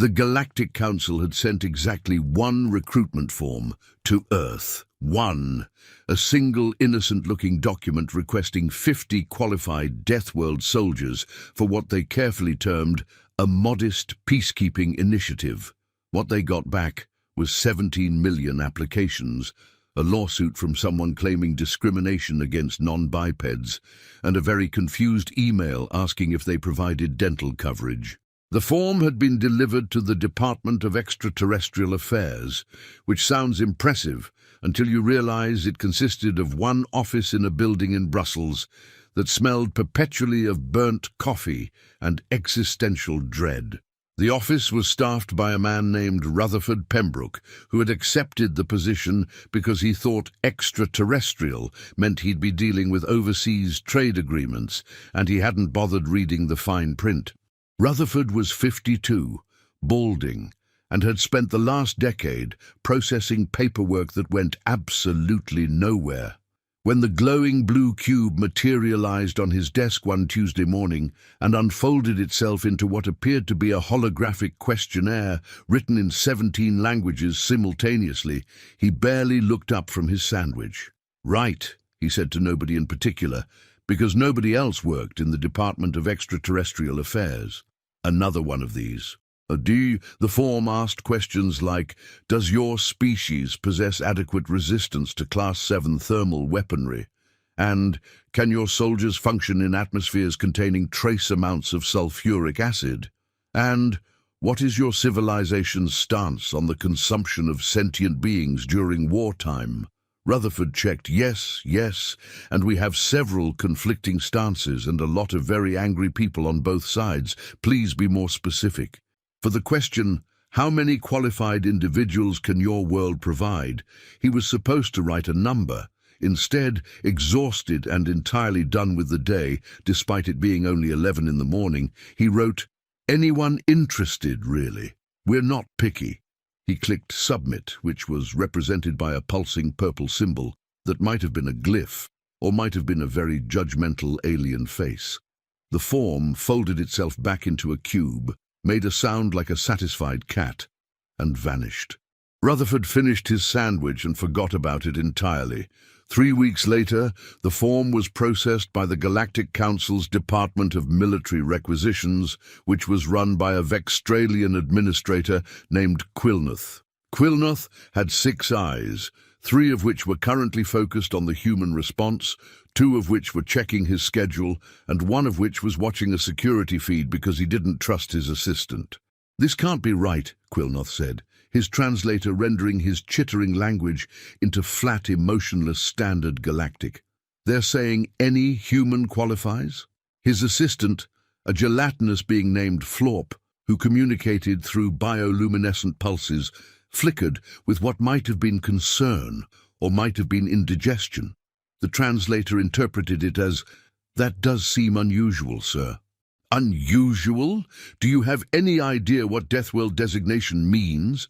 The Galactic Council had sent exactly one recruitment form to Earth. One. A single innocent-looking document requesting 50 qualified Deathworld soldiers for what they carefully termed a modest peacekeeping initiative. What they got back was 17 million applications, a lawsuit from someone claiming discrimination against non-bipeds, and a very confused email asking if they provided dental coverage. The form had been delivered to the Department of Extraterrestrial Affairs, which sounds impressive until you realize it consisted of one office in a building in Brussels that smelled perpetually of burnt coffee and existential dread. The office was staffed by a man named Rutherford Pembroke, who had accepted the position because he thought extraterrestrial meant he'd be dealing with overseas trade agreements, and he hadn't bothered reading the fine print. Rutherford was 52, balding, and had spent the last decade processing paperwork that went absolutely nowhere. When the glowing blue cube materialized on his desk one Tuesday morning and unfolded itself into what appeared to be a holographic questionnaire written in 17 languages simultaneously, he barely looked up from his sandwich. "Right," he said to nobody in particular, because nobody else worked in the Department of Extraterrestrial Affairs. Another one of these. The form asked questions like, does your species possess adequate resistance to Class 7 thermal weaponry? And can your soldiers function in atmospheres containing trace amounts of sulfuric acid? And what is your civilization's stance on the consumption of sentient beings during wartime? Rutherford checked yes, yes, and we have several conflicting stances and a lot of very angry people on both sides. Please be more specific. For the question, how many qualified individuals can your world provide, he was supposed to write a number. Instead, exhausted and entirely done with the day, despite it being only 11 in the morning, he wrote, anyone interested, really. We're not picky. He clicked submit, which was represented by a pulsing purple symbol that might have been a glyph, or might have been a very judgmental alien face. The form folded itself back into a cube, made a sound like a satisfied cat, and vanished. Rutherford finished his sandwich and forgot about it entirely. 3 weeks later, the form was processed by the Galactic Council's Department of Military Requisitions, which was run by a Vextralian administrator named Quilnoth. Quilnoth had 6 eyes, 3 of which were currently focused on the human response, 2 of which were checking his schedule, and 1 of which was watching a security feed because he didn't trust his assistant. This can't be right, Quilnoth said, his translator rendering his chittering language into flat, emotionless standard Galactic. They're saying any human qualifies? His assistant, a gelatinous being named Florp, who communicated through bioluminescent pulses, flickered with what might have been concern or might have been indigestion. The translator interpreted it as, that does seem unusual, sir. Unusual? Do you have any idea what Deathworld designation means?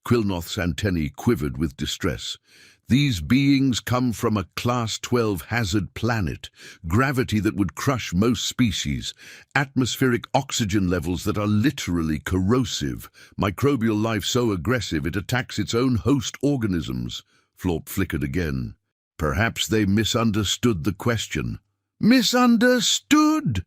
Quilnoth's antennae quivered with distress. These beings come from a Class 12 hazard planet, gravity that would crush most species, atmospheric oxygen levels that are literally corrosive, microbial life so aggressive it attacks its own host organisms. Florp flickered again. Perhaps they misunderstood the question. Misunderstood?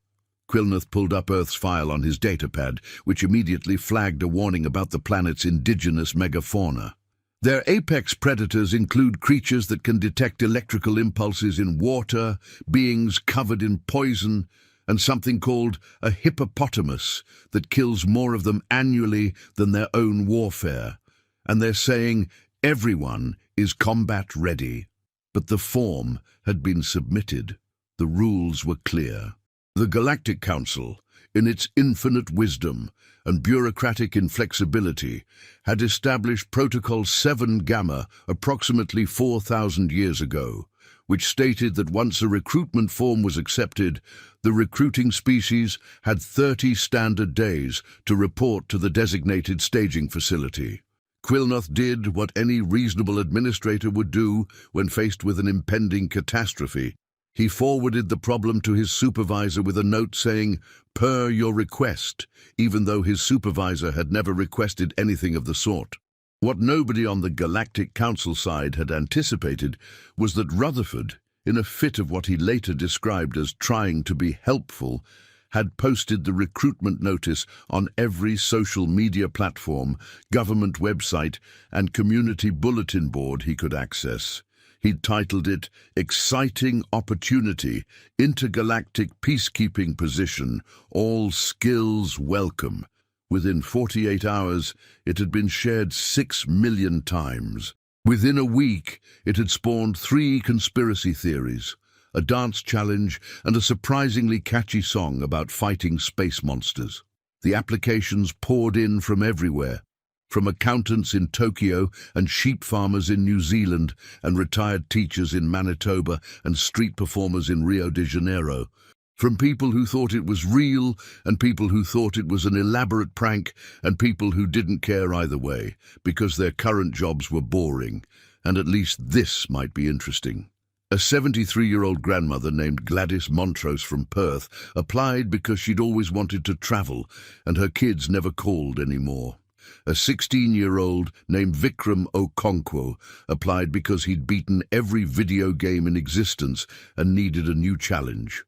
Quilnoth pulled up Earth's file on his datapad, which immediately flagged a warning about the planet's indigenous megafauna. Their apex predators include creatures that can detect electrical impulses in water, beings covered in poison, and something called a hippopotamus that kills more of them annually than their own warfare. And they're saying everyone is combat ready. But the form had been submitted. The rules were clear. The Galactic Council, in its infinite wisdom and bureaucratic inflexibility, had established Protocol 7 Gamma approximately 4,000 years ago, which stated that once a recruitment form was accepted, the recruiting species had 30 standard days to report to the designated staging facility. Quilnoth did what any reasonable administrator would do when faced with an impending catastrophe. He forwarded the problem to his supervisor with a note saying, "Per your request," even though his supervisor had never requested anything of the sort. What nobody on the Galactic Council side had anticipated was that Rutherford, in a fit of what he later described as trying to be helpful, had posted the recruitment notice on every social media platform, government website, and community bulletin board he could access. He'd titled it, "Exciting Opportunity, Intergalactic Peacekeeping Position, All Skills Welcome." Within 48 hours, it had been shared 6 million times. Within a week, it had spawned 3 conspiracy theories, a dance challenge, and a surprisingly catchy song about fighting space monsters. The applications poured in from everywhere, from accountants in Tokyo and sheep farmers in New Zealand and retired teachers in Manitoba and street performers in Rio de Janeiro, from people who thought it was real and people who thought it was an elaborate prank and people who didn't care either way because their current jobs were boring, and at least this might be interesting. A 73-year-old grandmother named Gladys Montrose from Perth applied because she'd always wanted to travel and her kids never called anymore. A 16-year-old named Vikram Okonkwo applied because he'd beaten every video game in existence and needed a new challenge.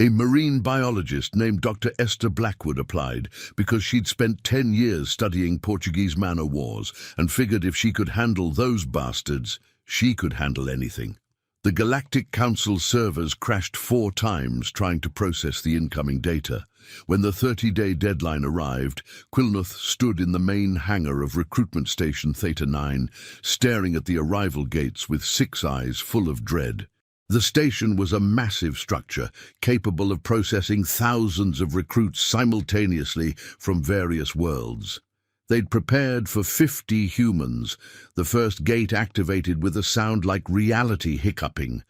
A marine biologist named Dr. Esther Blackwood applied because she'd spent 10 years studying Portuguese man-o'-wars and figured if she could handle those bastards, she could handle anything. The Galactic Council servers crashed 4 times trying to process the incoming data. When the 30-day deadline arrived, Quilnuth stood in the main hangar of Recruitment Station Theta 9, staring at the arrival gates with 6 eyes full of dread. The station was a massive structure, capable of processing thousands of recruits simultaneously from various worlds. They'd prepared for 50 humans, the first gate activated with a sound like reality hiccuping.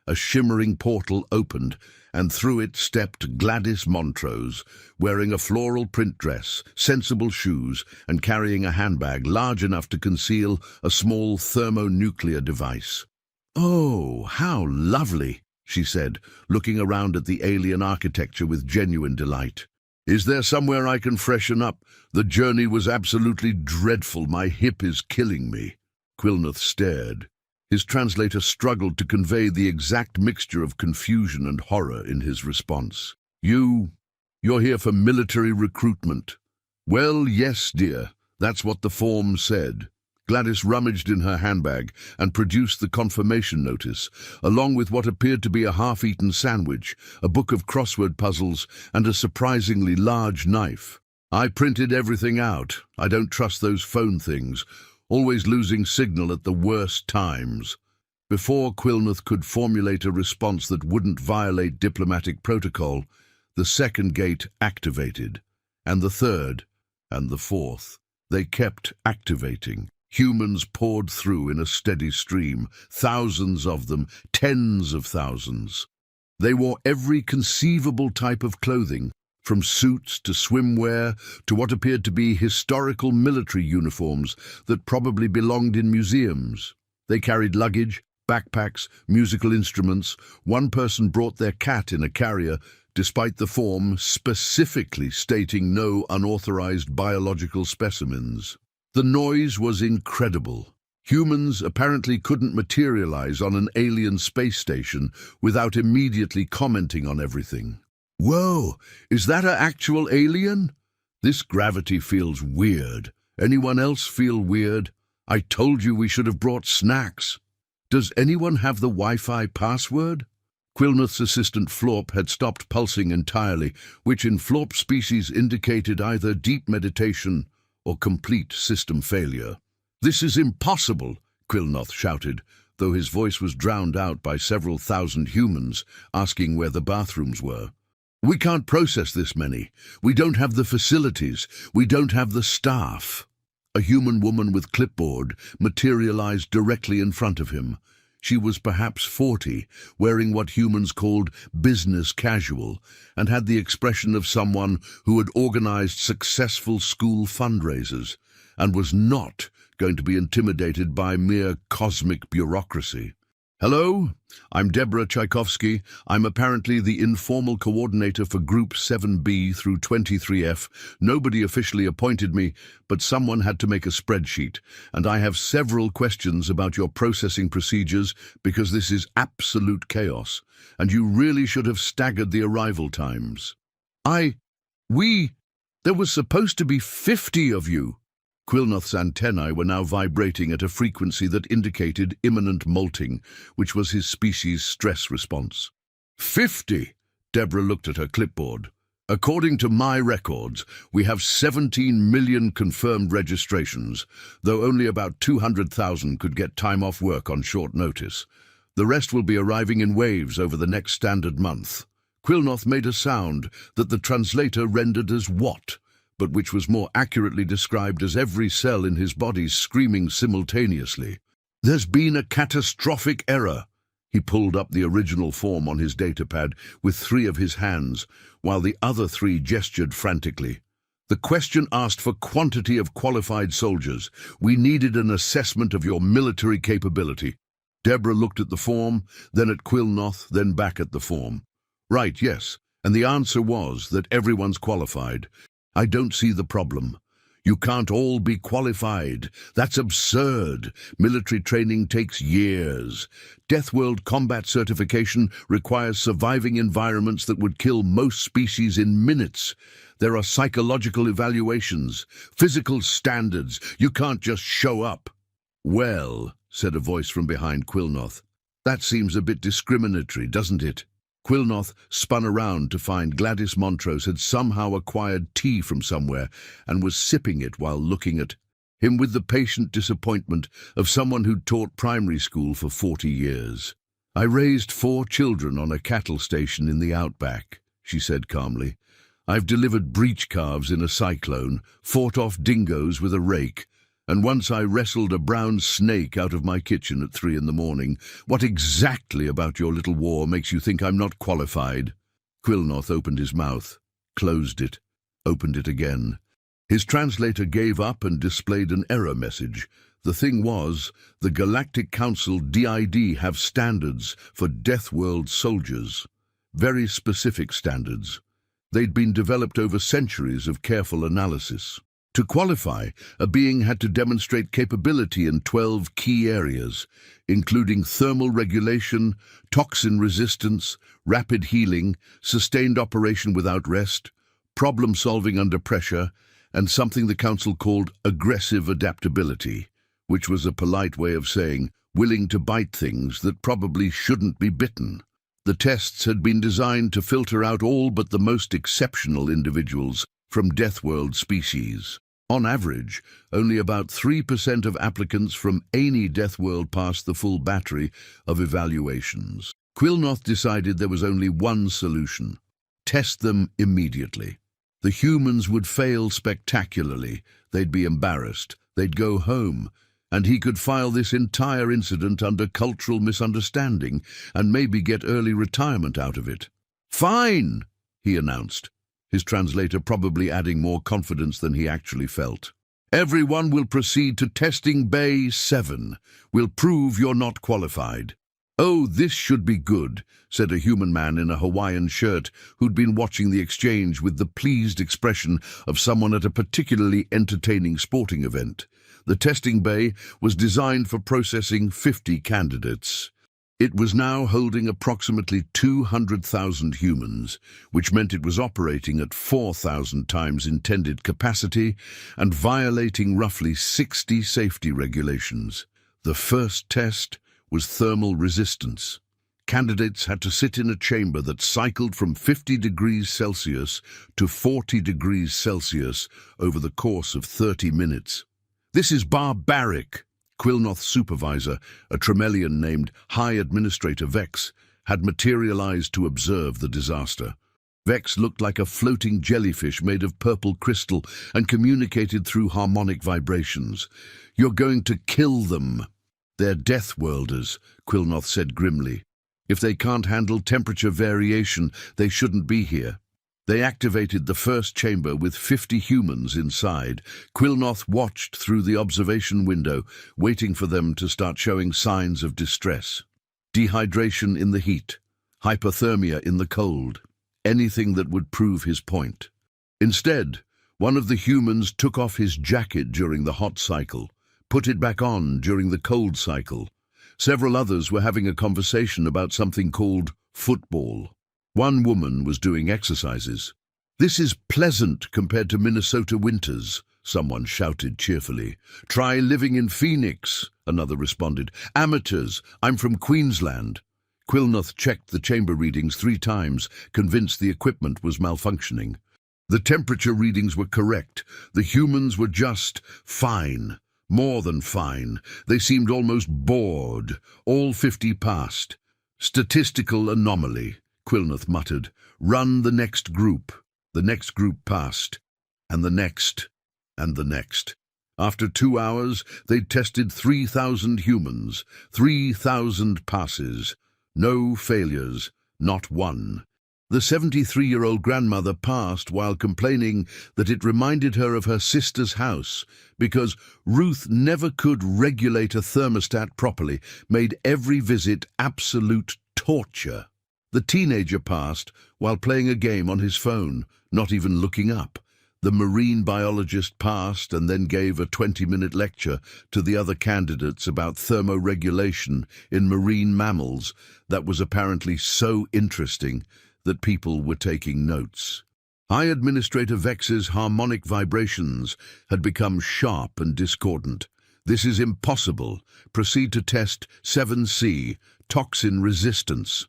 A shimmering portal opened, and through it stepped Gladys Montrose, wearing a floral print dress, sensible shoes, and carrying a handbag large enough to conceal a small thermonuclear device. "Oh, how lovely," she said, looking around at the alien architecture with genuine delight. "Is there somewhere I can freshen up? The journey was absolutely dreadful. My hip is killing me." Quilnuth stared. His translator struggled to convey the exact mixture of confusion and horror in his response. You're here for military recruitment." "Well, yes, dear. That's what the form said." Gladys rummaged in her handbag and produced the confirmation notice, along with what appeared to be a half-eaten sandwich, a book of crossword puzzles, and a surprisingly large knife. "I printed everything out. I don't trust those phone things, always losing signal at the worst times." Before Quilnuth could formulate a response that wouldn't violate diplomatic protocol, the second gate activated, and the third, and the fourth. They kept activating. Humans poured through in a steady stream, thousands of them, tens of thousands. They wore every conceivable type of clothing, from suits to swimwear to what appeared to be historical military uniforms that probably belonged in museums. They carried luggage, backpacks, musical instruments. One person brought their cat in a carrier, despite the form specifically stating no unauthorized biological specimens. The noise was incredible. Humans apparently couldn't materialize on an alien space station without immediately commenting on everything. "Whoa, is that an actual alien? This gravity feels weird. Anyone else feel weird? I told you we should have brought snacks. Does anyone have the Wi-Fi password?" Quilnuth's assistant Florp had stopped pulsing entirely, which in Florp species indicated either deep meditation or complete system failure. "This is impossible," Quilnuth shouted, though his voice was drowned out by several thousand humans asking where the bathrooms were. "We can't process this many. We don't have the facilities. We don't have the staff." A human woman with clipboard materialized directly in front of him. She was perhaps 40, wearing what humans called business casual, and had the expression of someone who had organized successful school fundraisers and was not going to be intimidated by mere cosmic bureaucracy. Hello, I'm Deborah Tchaikovsky. I'm apparently the informal coordinator for Group 7B through 23F. Nobody officially appointed me, but someone had to make a spreadsheet, and I have several questions about your processing procedures because this is absolute chaos, and you really should have staggered the arrival times. There was supposed to be 50 of you. Quilnoth's antennae were now vibrating at a frequency that indicated imminent molting, which was his species' stress response. 50! Deborah looked at her clipboard. According to my records, we have 17 million confirmed registrations, though only about 200,000 could get time off work on short notice. The rest will be arriving in waves over the next standard month. Quilnoth made a sound that the translator rendered as "what?", but which was more accurately described as every cell in his body screaming simultaneously. There's been a catastrophic error. He pulled up the original form on his datapad with 3 of his hands, while the other 3 gestured frantically. The question asked for quantity of qualified soldiers. We needed an assessment of your military capability. Deborah looked at the form, then at Quilnoth, then back at the form. Right, yes, and the answer was that everyone's qualified. I don't see the problem. You can't all be qualified. That's absurd. Military training takes years. Deathworld combat certification requires surviving environments that would kill most species in minutes. There are psychological evaluations, physical standards. You can't just show up. Well, said a voice from behind Quilnoth, that seems a bit discriminatory, doesn't it? Quilnoth spun around to find Gladys Montrose had somehow acquired tea from somewhere and was sipping it while looking at him with the patient disappointment of someone who'd taught primary school for 40 years. I raised 4 children on a cattle station in the outback, she said calmly. I've delivered breech calves in a cyclone, fought off dingoes with a rake, and once I wrestled a brown snake out of my kitchen at 3 in the morning. What exactly about your little war makes you think I'm not qualified? Quilnoth opened his mouth, closed it, opened it again. His translator gave up and displayed an error message. The thing was, the Galactic Council DID have standards for Deathworld soldiers. Very specific standards. They'd been developed over centuries of careful analysis. To qualify, a being had to demonstrate capability in 12 key areas, including thermal regulation, toxin resistance, rapid healing, sustained operation without rest, problem-solving under pressure, and something the Council called aggressive adaptability, which was a polite way of saying willing to bite things that probably shouldn't be bitten. The tests had been designed to filter out all but the most exceptional individuals from Deathworld species. On average, only about 3% of applicants from any Deathworld passed the full battery of evaluations. Quilnoth decided there was only one solution: test them immediately. The humans would fail spectacularly, they'd be embarrassed, they'd go home, and he could file this entire incident under cultural misunderstanding and maybe get early retirement out of it. "Fine," he announced, his translator probably adding more confidence than he actually felt. "Everyone will proceed to testing Bay 7. We'll prove you're not qualified." "Oh, this should be good," said a human man in a Hawaiian shirt who'd been watching the exchange with the pleased expression of someone at a particularly entertaining sporting event. The testing bay was designed for processing 50 candidates. It was now holding approximately 200,000 humans, which meant it was operating at 4,000 times intended capacity and violating roughly 60 safety regulations. The first test was thermal resistance. Candidates had to sit in a chamber that cycled from 50 degrees Celsius to 40 degrees Celsius over the course of 30 minutes. "This is barbaric." Quilnoth's supervisor, a Tremelian named High Administrator Vex, had materialized to observe the disaster. Vex looked like a floating jellyfish made of purple crystal and communicated through harmonic vibrations. "You're going to kill them." "They're Deathworlders," Quilnoth said grimly. "If they can't handle temperature variation, they shouldn't be here." They activated the first chamber with 50 humans inside. Quilnoth watched through the observation window, waiting for them to start showing signs of distress. dehydration in the heat, hypothermia in the cold, anything that would prove his point. Instead, one of the humans took off his jacket during the hot cycle, put it back on during the cold cycle. Several others were having a conversation about something called football. One woman was doing exercises. "This is pleasant compared to Minnesota winters," someone shouted cheerfully. "Try living in Phoenix," another responded. "Amateurs, I'm from Queensland." Quilnoth checked the chamber readings 3 times, convinced the equipment was malfunctioning. The temperature readings were correct. The humans were just fine. More than fine. They seemed almost bored. All 50 passed. "Statistical anomaly," Quilnoth muttered. "Run the next group." The next group passed. And the next. And the next. After 2 hours, they'd tested 3,000 humans. 3,000 passes. No failures. Not one. The 73-year-old grandmother passed while complaining that it reminded her of her sister's house because Ruth never could regulate a thermostat properly, made every visit absolute torture. The teenager passed while playing a game on his phone, not even looking up. The marine biologist passed and then gave a 20-minute lecture to the other candidates about thermoregulation in marine mammals that was apparently so interesting that people were taking notes. High Administrator Vex's harmonic vibrations had become sharp and discordant. "This is impossible. Proceed to test 7C, toxin resistance."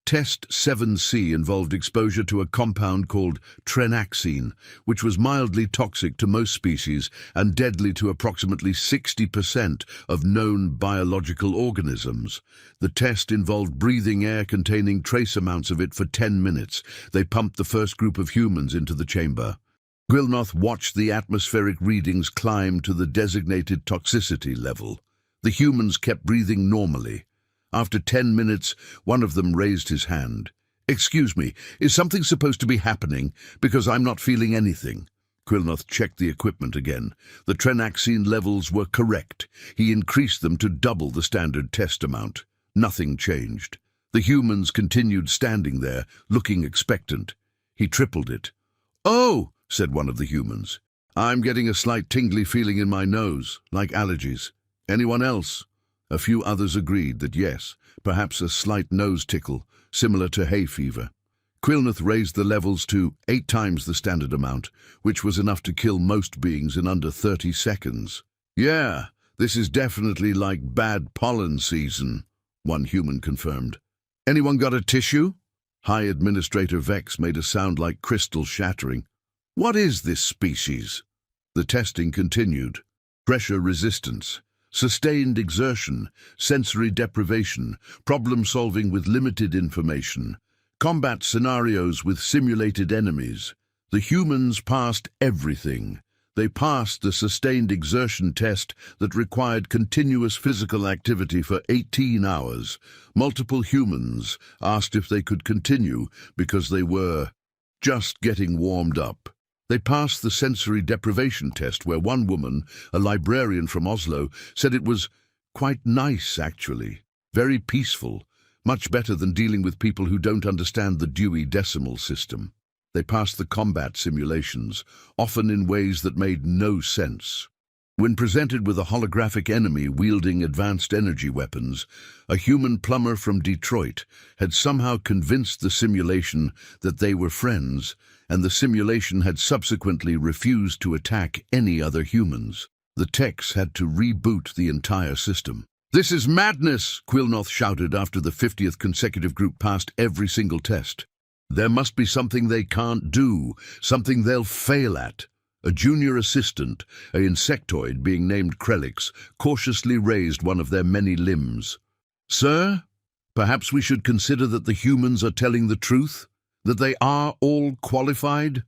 Test 7C involved exposure to a compound called trenaxine, which was mildly toxic to most species and deadly to approximately 60% of known biological organisms. The test involved breathing air containing trace amounts of it for 10 minutes. They pumped the first group of humans into the chamber. Quilnoth watched the atmospheric readings climb to the designated toxicity level. The humans kept breathing normally. After 10 minutes, one of them raised his hand. "Excuse me, is something supposed to be happening? Because I'm not feeling anything." Quilnoth checked the equipment again. The trenaxine levels were correct. He increased them to double the standard test amount. Nothing changed. The humans continued standing there, looking expectant. He tripled it. "Oh," said one of the humans. "I'm getting a slight tingly feeling in my nose, like allergies. Anyone else?" A few others agreed that yes, perhaps a slight nose tickle, similar to hay fever. Quilnoth raised the levels to 8 times the standard amount, which was enough to kill most beings in under 30 seconds. "Yeah, this is definitely like bad pollen season," one human confirmed. "Anyone got a tissue?" High Administrator Vex made a sound like crystal shattering. "What is this species?" The testing continued. Pressure resistance. Sustained exertion, sensory deprivation, problem-solving with limited information, combat scenarios with simulated enemies. The humans passed everything. They passed the sustained exertion test that required continuous physical activity for 18 hours. Multiple humans asked if they could continue because they were just getting warmed up. They passed the sensory deprivation test where one woman, a librarian from Oslo, said it was quite nice, actually. Very peaceful. Much better than dealing with people who don't understand the Dewey Decimal System. They passed the combat simulations, often in ways that made no sense. When presented with a holographic enemy wielding advanced energy weapons, a human plumber from Detroit had somehow convinced the simulation that they were friends, and the simulation had subsequently refused to attack any other humans. The techs had to reboot the entire system. "This is madness!" Quilnoth shouted after the 50th consecutive group passed every single test. "There must be something they can't do, something they'll fail at." A junior assistant, an insectoid being named Krelix, cautiously raised one of their many limbs. "Sir, perhaps we should consider that the humans are telling the truth? That they are all qualified?"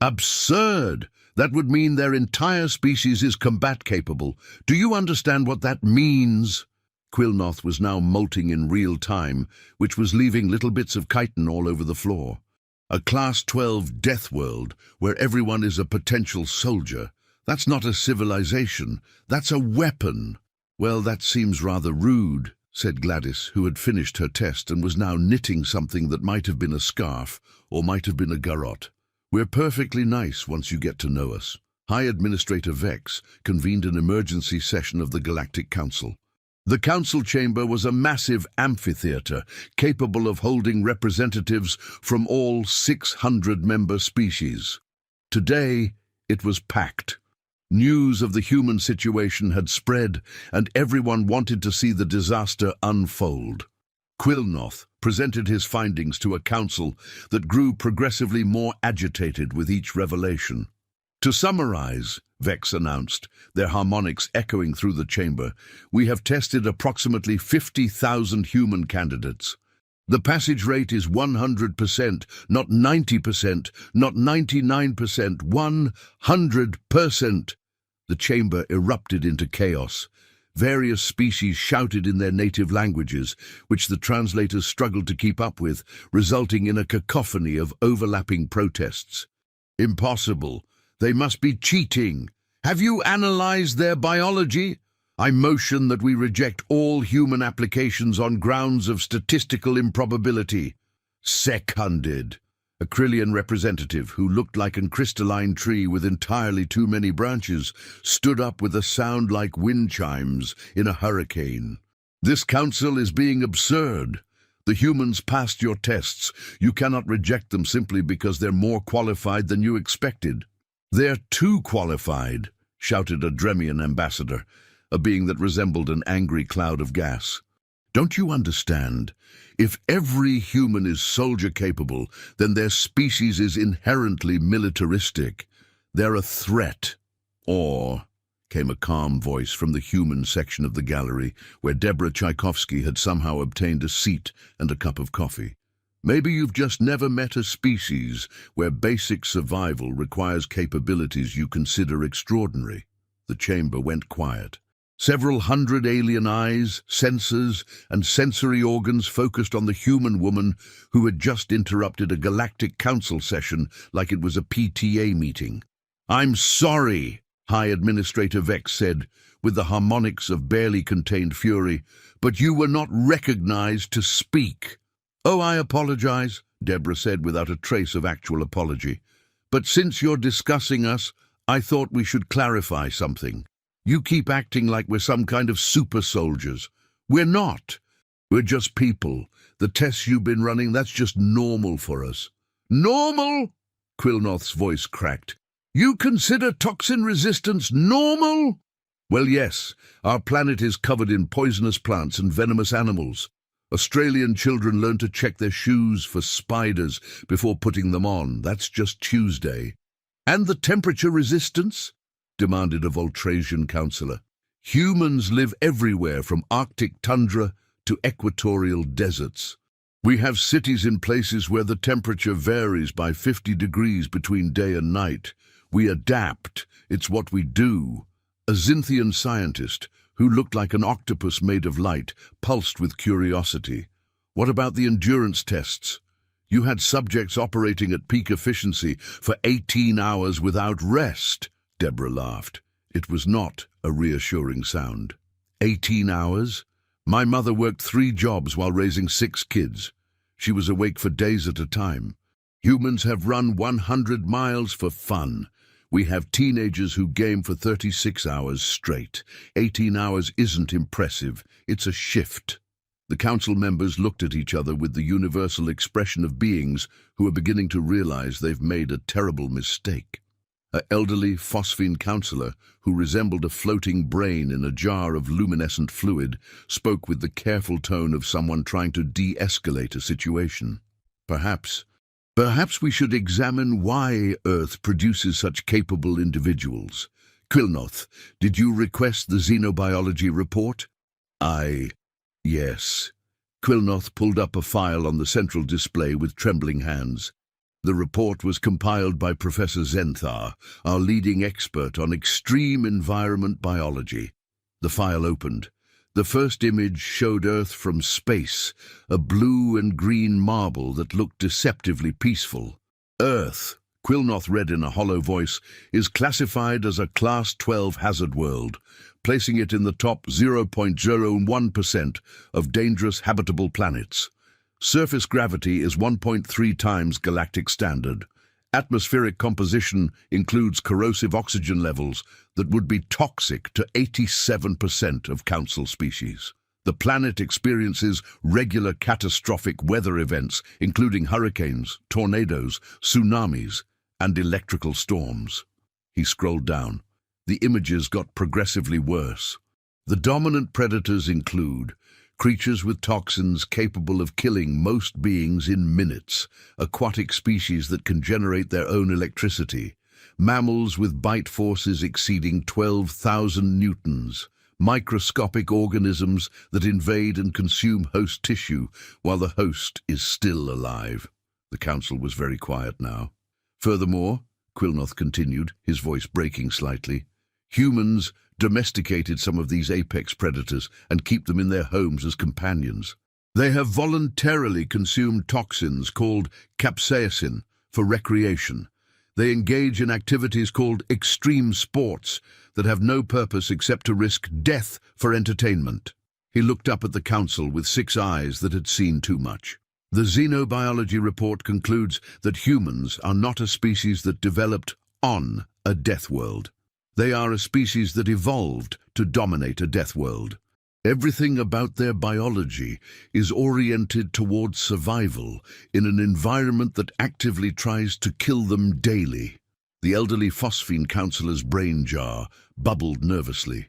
"Absurd! That would mean their entire species is combat-capable. Do you understand what that means?" Quilnoth was now molting in real time, which was leaving little bits of chitin all over the floor. A Class 12 death world, where everyone is a potential soldier. That's not a civilization. That's a weapon. "Well, that seems rather rude," said Gladys, who had finished her test and was now knitting something that might have been a scarf or might have been a garrote. "We're perfectly nice once you get to know us." High Administrator Vex convened an emergency session of the Galactic Council. The council chamber was a massive amphitheater capable of holding representatives from all 600 member species. Today, it was packed. News of the human situation had spread, and everyone wanted to see the disaster unfold. Quilnoth presented his findings to a council that grew progressively more agitated with each revelation. "To summarize," Vex announced, their harmonics echoing through the chamber, "we have tested approximately 50,000 human candidates. The passage rate is 100%, not 90%, not 99%, 100%. The chamber erupted into chaos. Various species shouted in their native languages, which the translators struggled to keep up with, resulting in a cacophony of overlapping protests. "Impossible. They must be cheating. Have you analyzed their biology? I motion that we reject all human applications on grounds of statistical improbability." "Seconded." A Krillian representative, who looked like a crystalline tree with entirely too many branches, stood up with a sound like wind chimes in a hurricane. "This council is being absurd. The humans passed your tests. You cannot reject them simply because they're more qualified than you expected." "They're too qualified," shouted a Dremian ambassador, a being that resembled an angry cloud of gas. "Don't you understand? If every human is soldier-capable, then their species is inherently militaristic. They're a threat." "Or," came a calm voice from the human section of the gallery, where Deborah Tchaikovsky had somehow obtained a seat and a cup of coffee. "Maybe you've just never met a species where basic survival requires capabilities you consider extraordinary." The chamber went quiet. Several hundred alien eyes, sensors, and sensory organs focused on the human woman who had just interrupted a Galactic Council session like it was a PTA meeting. "I'm sorry," High Administrator Vex said, with the harmonics of barely contained fury, "but you were not recognized to speak." "Oh, I apologize," Deborah said without a trace of actual apology. "But since you're discussing us, I thought we should clarify something. You keep acting like we're some kind of super soldiers. We're not. We're just people. The tests you've been running, that's just normal for us." "Normal?" Quilnoth's voice cracked. "You consider toxin resistance normal?" "Well, yes. Our planet is covered in poisonous plants and venomous animals. Australian children learn to check their shoes for spiders before putting them on. That's just Tuesday." "And the temperature resistance?" demanded a Voltrasian councillor. "Humans live everywhere from Arctic tundra to equatorial deserts. We have cities in places where the temperature varies by 50 degrees between day and night. We adapt. It's what we do." A Xinthian scientist, who looked like an octopus made of light, pulsed with curiosity. "What about the endurance tests? You had subjects operating at peak efficiency for 18 hours without rest." Deborah laughed. It was not a reassuring sound. 18 hours? My mother worked 3 jobs while raising 6 kids. She was awake for days at a time. Humans have run 100 miles for fun. We have teenagers who game for 36 hours straight. 18 hours isn't impressive. It's a shift. The council members looked at each other with the universal expression of beings who are beginning to realize they've made a terrible mistake. An elderly phosphine councillor, who resembled a floating brain in a jar of luminescent fluid, spoke with the careful tone of someone trying to de-escalate a situation. Perhaps we should examine why Earth produces such capable individuals. Quilnoth, did you request the xenobiology report?" Yes." Quilnoth pulled up a file on the central display with trembling hands. The report was compiled by Professor Zenthar, our leading expert on extreme environment biology. The file opened. The first image showed Earth from space, a blue and green marble that looked deceptively peaceful. "Earth," Quilnoth read in a hollow voice, is classified as a Class 12 hazard world, placing it in the top 0.01% of dangerous habitable planets. Surface gravity is 1.3 times galactic standard. Atmospheric composition includes corrosive oxygen levels that would be toxic to 87% of Council species. The planet experiences regular catastrophic weather events, including hurricanes, tornadoes, tsunamis, and electrical storms. He scrolled down. The images got progressively worse. The dominant predators include creatures with toxins capable of killing most beings in minutes, aquatic species that can generate their own electricity, mammals with bite forces exceeding 12,000 newtons, microscopic organisms that invade and consume host tissue while the host is still alive. The council was very quiet now. Furthermore, Quilnoth continued, his voice breaking slightly, humans domesticated some of these apex predators and keep them in their homes as companions. They have voluntarily consumed toxins called capsaicin for recreation. They engage in activities called extreme sports that have no purpose except to risk death for entertainment. He looked up at the council with 6 eyes that had seen too much. The xenobiology report concludes that humans are not a species that developed on a death world. They are a species that evolved to dominate a death world. Everything about their biology is oriented towards survival in an environment that actively tries to kill them daily. The elderly phosphine counselor's brain jar bubbled nervously.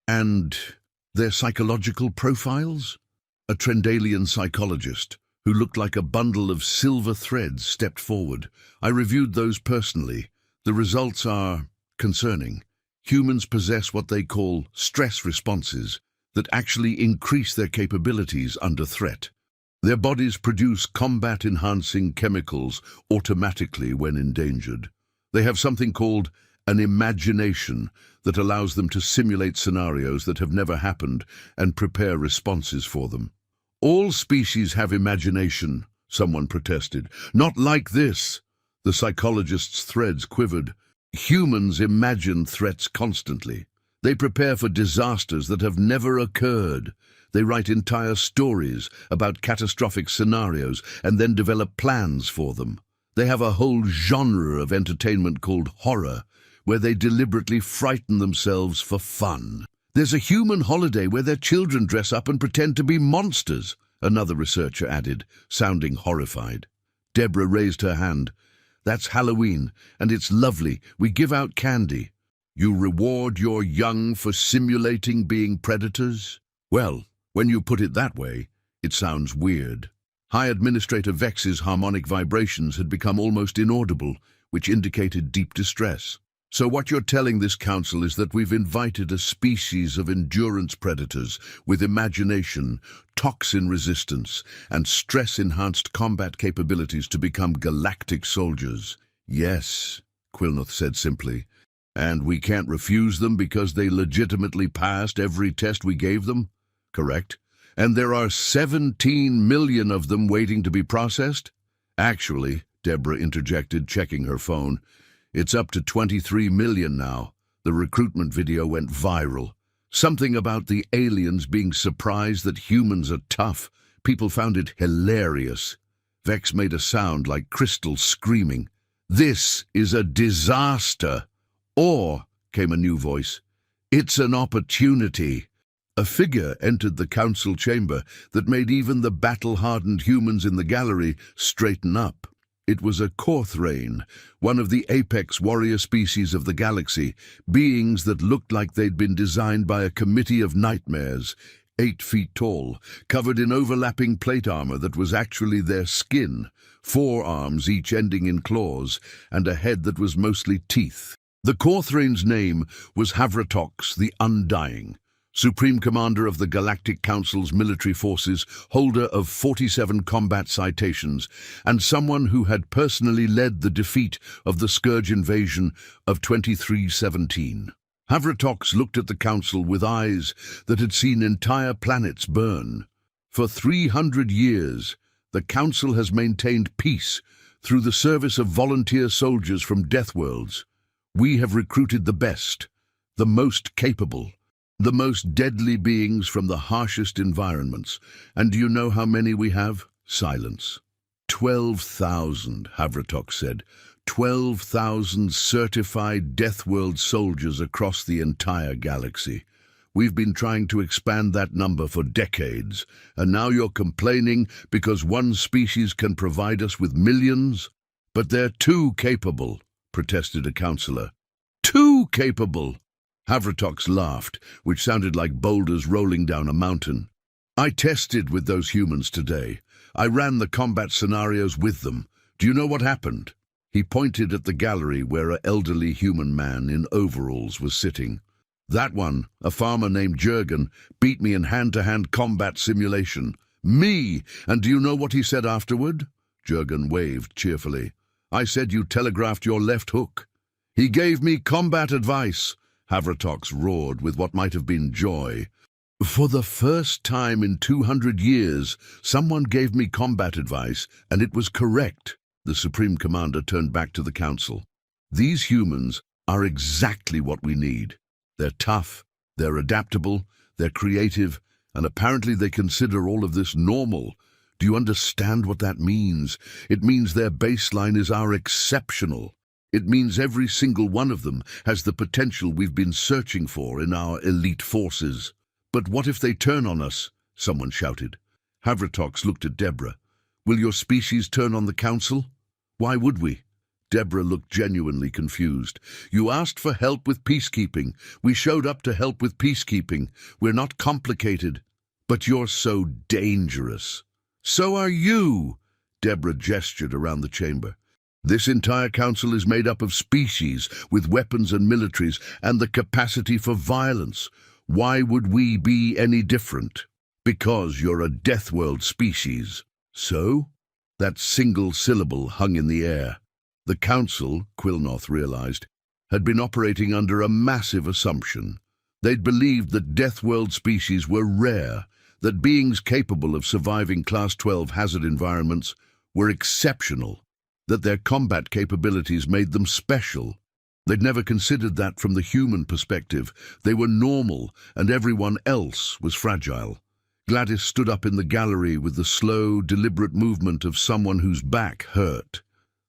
And their psychological profiles? A Trendalian psychologist, who looked like a bundle of silver threads, stepped forward. I reviewed those personally. The results are concerning. Humans possess what they call stress responses that actually increase their capabilities under threat. Their bodies produce combat-enhancing chemicals automatically when endangered. They have something called an imagination that allows them to simulate scenarios that have never happened and prepare responses for them. All species have imagination, someone protested. Not like this. The psychologist's threads quivered. Humans imagine threats constantly. They prepare for disasters that have never occurred. They write entire stories about catastrophic scenarios and then develop plans for them. They have a whole genre of entertainment called horror, where they deliberately frighten themselves for fun. There's a human holiday where their children dress up and pretend to be monsters, another researcher added, sounding horrified. Deborah raised her hand. That's Halloween, and it's lovely. We give out candy. You reward your young for simulating being predators? Well, when you put it that way, it sounds weird. High Administrator Vex's harmonic vibrations had become almost inaudible, which indicated deep distress. So what you're telling this council is that we've invited a species of endurance predators with imagination, toxin resistance, and stress-enhanced combat capabilities to become galactic soldiers. Yes, Quilnoth said simply. And we can't refuse them because they legitimately passed every test we gave them? Correct. And there are 17 million of them waiting to be processed? Actually, Deborah interjected, checking her phone, it's up to 23 million now. The recruitment video went viral. Something about the aliens being surprised that humans are tough. People found it hilarious. Vex made a sound like crystal screaming. This is a disaster. Or, came a new voice, it's an opportunity. A figure entered the council chamber that made even the battle-hardened humans in the gallery straighten up. It was a Korthrain, one of the apex warrior species of the galaxy, beings that looked like they'd been designed by a committee of nightmares, 8 feet tall, covered in overlapping plate armor that was actually their skin, 4 arms each ending in claws, and a head that was mostly teeth. The Korthrain's name was Havratox the Undying, Supreme Commander of the Galactic Council's military forces, holder of 47 combat citations, and someone who had personally led the defeat of the Scourge invasion of 2317. Havratox looked at the Council with eyes that had seen entire planets burn. For 300 years, the Council has maintained peace Through the service of volunteer soldiers from Deathworlds, we have recruited the best, the most capable, the most deadly beings from the harshest environments. And do you know how many we have? Silence. 12,000, Havratok said. 12,000 certified Deathworld soldiers across the entire galaxy. We've been trying to expand that number for decades, and now you're complaining because one species can provide us with millions? But they're too capable, protested a counselor. Too capable! Havratox laughed, which sounded like boulders rolling down a mountain. I tested with those humans today. I ran the combat scenarios with them. Do you know what happened? He pointed at the gallery where an elderly human man in overalls was sitting. That one, a farmer named Jurgen, beat me in hand-to-hand combat simulation. Me! And do you know what he said afterward? Jurgen waved cheerfully. I said you telegraphed your left hook. He gave me combat advice. Havratox roared with what might have been joy. For the first time in 200 years, someone gave me combat advice, and it was correct. The Supreme Commander turned back to the Council. These humans are exactly what we need. They're tough, they're adaptable, they're creative, and apparently they consider all of this normal. Do you understand what that means? It means their baseline is our exceptional. It means every single one of them has the potential we've been searching for in our elite forces. But what if they turn on us? Someone shouted. Havratox looked at Deborah. Will your species turn on the Council? Why would we? Deborah looked genuinely confused. You asked for help with peacekeeping. We showed up to help with peacekeeping. We're not complicated. But you're so dangerous. So are you! Deborah gestured around the chamber. This entire council is made up of species with weapons and militaries and the capacity for violence. Why would we be any different? Because you're a Deathworld species. So? That single syllable hung in the air. The Council, Quilnoth realized, had been operating under a massive assumption. They'd believed that Deathworld species were rare, that beings capable of surviving Class 12 hazard environments were exceptional, that their combat capabilities made them special. They'd never considered that from the human perspective. They were normal, and everyone else was fragile. Gladys stood up in the gallery with the slow, deliberate movement of someone whose back hurt.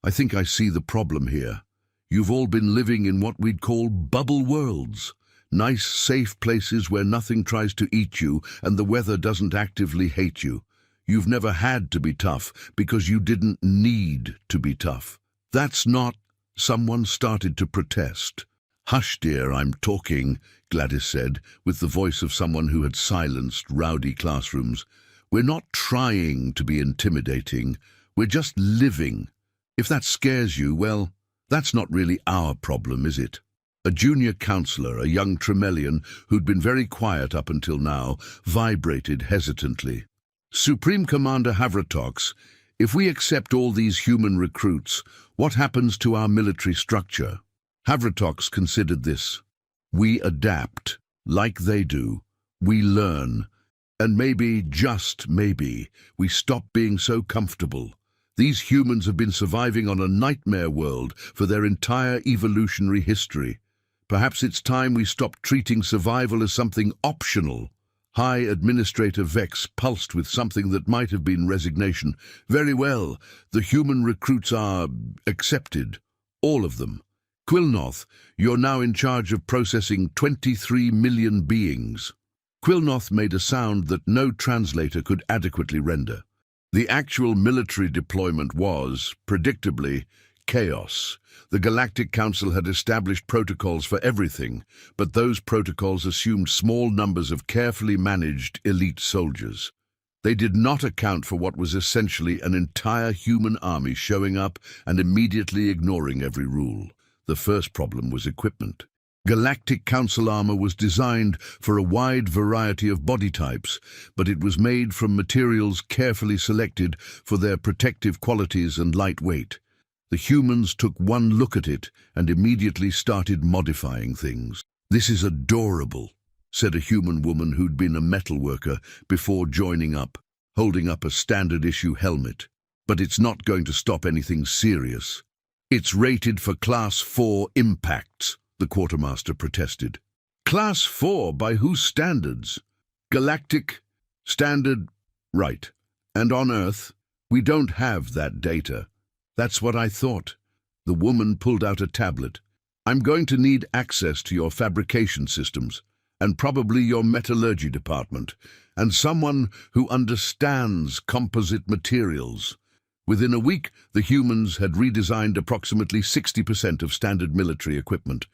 I think I see the problem here. You've all been living in what we'd call bubble worlds. Nice, safe places where nothing tries to eat you and the weather doesn't actively hate you. You've never had to be tough because you didn't need to be tough. That's not... Someone started to protest. Hush, dear, I'm talking, Gladys said, with the voice of someone who had silenced rowdy classrooms. We're not trying to be intimidating. We're just living. If that scares you, well, that's not really our problem, is it? A junior counselor, a young Tremelian, who'd been very quiet up until now, vibrated hesitantly. Supreme Commander Havratox, if we accept all these human recruits, what happens to our military structure? Havratox considered this. We adapt, like they do. We learn. And maybe, just maybe, we stop being so comfortable. These humans have been surviving on a nightmare world for their entire evolutionary history. Perhaps it's time we stop treating survival as something optional. High Administrator Vex pulsed with something that might have been resignation. Very well, the human recruits are accepted. All of them. Quilnoth, you're now in charge of processing 23 million beings. Quilnoth made a sound that no translator could adequately render. The actual military deployment was, predictably, chaos. The Galactic Council had established protocols for everything, but those protocols assumed small numbers of carefully managed elite soldiers. They did not account for what was essentially an entire human army showing up and immediately ignoring every rule. The first problem was equipment. Galactic Council armor was designed for a wide variety of body types, but it was made from materials carefully selected for their protective qualities and light weight. The humans took one look at it and immediately started modifying things. This is adorable, said a human woman who'd been a metalworker before joining up, holding up a standard-issue helmet. but it's not going to stop anything serious. It's rated for Class 4 impacts, the quartermaster protested. Class 4 by whose standards? Galactic standard, right. And on Earth, we don't have that data. That's what I thought. The woman pulled out a tablet. I'm going to need access to your fabrication systems, and probably your metallurgy department, and someone who understands composite materials. Within a week, the humans had redesigned approximately 60% of standard military equipment.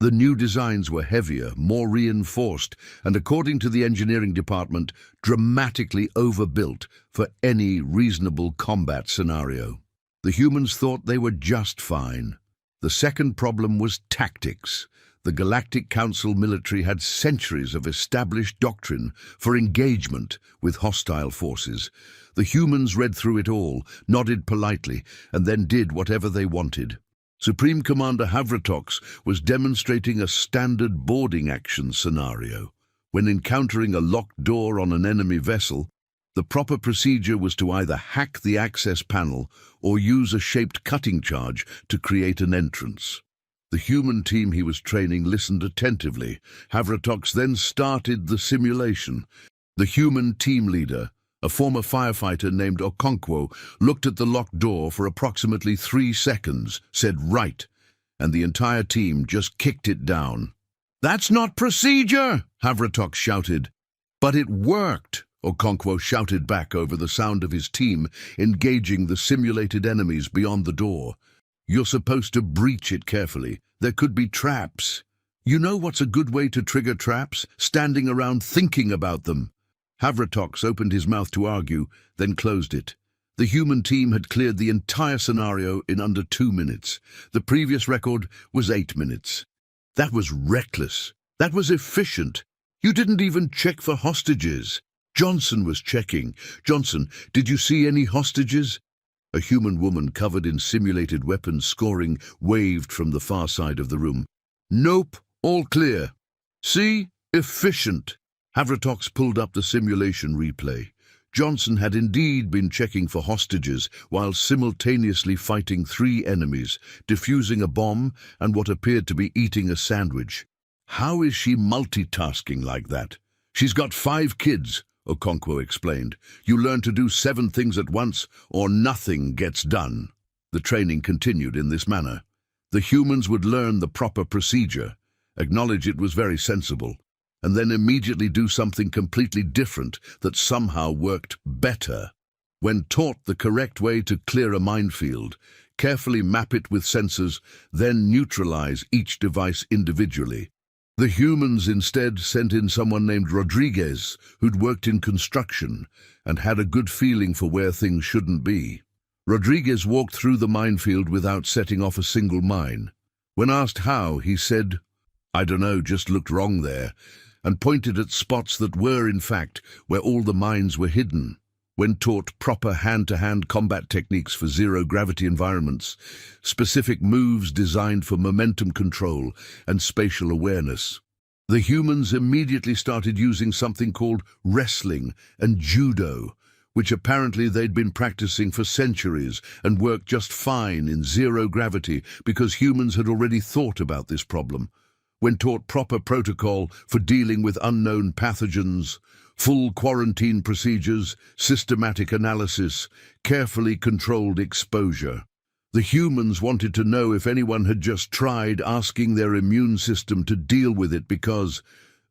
The new designs were heavier, more reinforced, and according to the engineering department, dramatically overbuilt for any reasonable combat scenario. The humans thought they were just fine. The second problem was tactics. The Galactic Council military had centuries of established doctrine for engagement with hostile forces. The humans read through it all, nodded politely, and then did whatever they wanted. Supreme Commander Havratox was demonstrating a standard boarding action scenario. When encountering a locked door on an enemy vessel, the proper procedure was to either hack the access panel or use a shaped cutting charge to create an entrance. The human team he was training listened attentively. Havratox then started the simulation. The human team leader, a former firefighter named Okonkwo, looked at the locked door for approximately 3 seconds, said right, and the entire team just kicked it down. "That's not procedure!" Havratox shouted. "But it worked!" Okonkwo shouted back over the sound of his team engaging the simulated enemies beyond the door. "You're supposed to breach it carefully. There could be traps. You know what's a good way to trigger traps? Standing around thinking about them." Havratox opened his mouth to argue, then closed it. The human team had cleared the entire scenario in under 2 minutes. The previous record was 8 minutes. That was reckless. That was efficient. You didn't even check for hostages. Johnson was checking. "Johnson, did you see any hostages?" A human woman covered in simulated weapons scoring waved from the far side of the room. "Nope, all clear." "See? Efficient." Havratox pulled up the simulation replay. Johnson had indeed been checking for hostages while simultaneously fighting 3 enemies, defusing a bomb and what appeared to be eating a sandwich. "How is she multitasking like that?" "She's got 5 kids, Okonkwo explained. "You learn to do 7 things at once, or nothing gets done." The training continued in this manner. The humans would learn the proper procedure, acknowledge it was very sensible, and then immediately do something completely different that somehow worked better. When taught the correct way to clear a minefield, carefully map it with sensors, then neutralize each device individually. The humans instead sent in someone named Rodriguez, who'd worked in construction and had a good feeling for where things shouldn't be. Rodriguez walked through the minefield without setting off a single mine. When asked how, he said, "I don't know, just looked wrong there," and pointed at spots that were, in fact, where all the mines were hidden. When taught proper hand-to-hand combat techniques for zero-gravity environments, specific moves designed for momentum control and spatial awareness, the humans immediately started using something called wrestling and judo, which apparently they'd been practicing for centuries and worked just fine in zero gravity because humans had already thought about this problem. When taught proper protocol for dealing with unknown pathogens, full quarantine procedures, systematic analysis, carefully controlled exposure. The humans wanted to know if anyone had just tried asking their immune system to deal with it because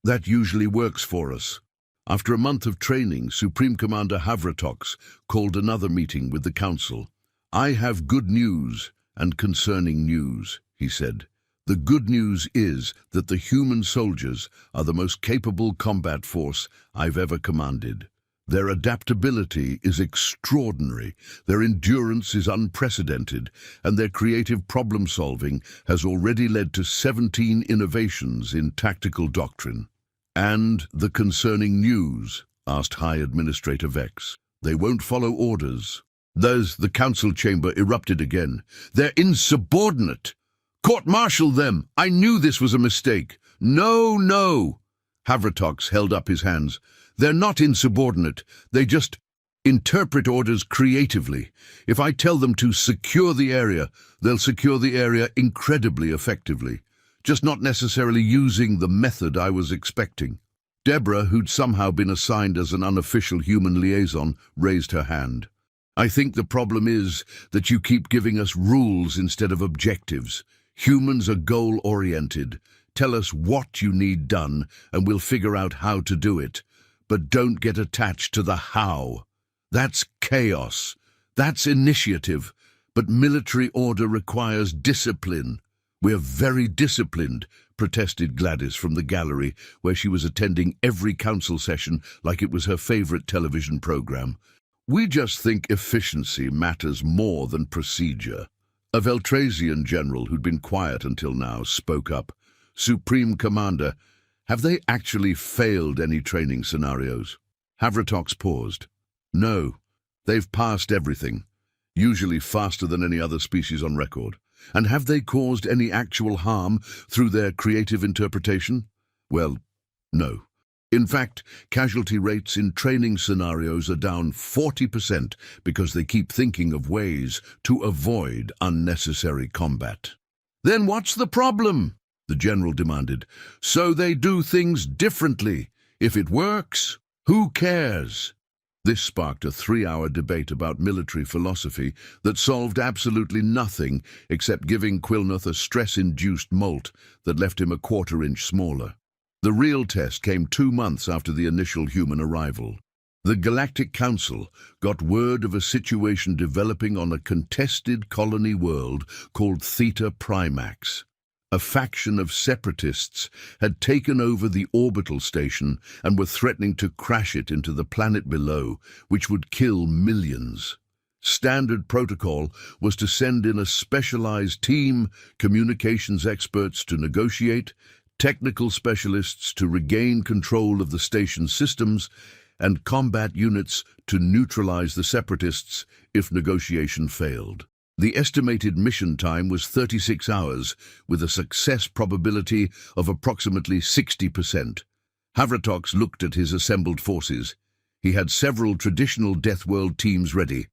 that usually works for us. After a month of training, Supreme Commander Havratox called another meeting with the Council. "I have good news and concerning news," he said. "The good news is that the human soldiers are the most capable combat force I've ever commanded. Their adaptability is extraordinary, their endurance is unprecedented, and their creative problem-solving has already led to 17 innovations in tactical doctrine." "And the concerning news?" asked High Administrator Vex. "They won't follow orders." The council chamber erupted again. "They're insubordinate! Court-martial them! I knew this was a mistake!" "No, no!" Havratox held up his hands. "They're not insubordinate. They just Interpret orders creatively. If I tell them to secure the area, they'll secure the area incredibly effectively, just not necessarily using the method I was expecting. Deborah, who'd somehow been assigned as an unofficial human liaison, raised her hand. I think the problem is that you keep giving us rules instead of objectives. Humans are goal-oriented. Tell us what you need done, and we'll figure out how to do it. But don't get attached to the how. That's chaos. That's initiative. But military order requires discipline. We're very disciplined, protested Gladys from the gallery, where she was attending every council session like it was her favorite television program. We just think efficiency matters more than procedure. A Veltrazian general who'd been quiet until now spoke up. Supreme Commander, have they actually failed any training scenarios? Havratox paused. No, they've passed everything, usually faster than any other species on record. And have they caused any actual harm through their creative interpretation? Well, no. In fact, casualty rates in training scenarios are down 40% because they keep thinking of ways to avoid unnecessary combat. Then what's the problem? The general demanded. So they do things differently. If it works, who cares? This sparked a 3-hour debate about military philosophy that solved absolutely nothing except giving Quilnoth a stress-induced molt that left him a 1/4 inch smaller. The real test came 2 months after the initial human arrival. The Galactic Council got word of a situation developing on a contested colony world called Theta Primax. A faction of separatists had taken over the orbital station and were threatening to crash it into the planet below, which would kill millions. Standard protocol was to send in a specialized team, communications experts to negotiate, technical specialists to regain control of the station's systems, and combat units to neutralize the separatists if negotiation failed. The estimated mission time was 36 hours, with a success probability of approximately 60%. Havratox looked at his assembled forces. He had several traditional Deathworld teams ready,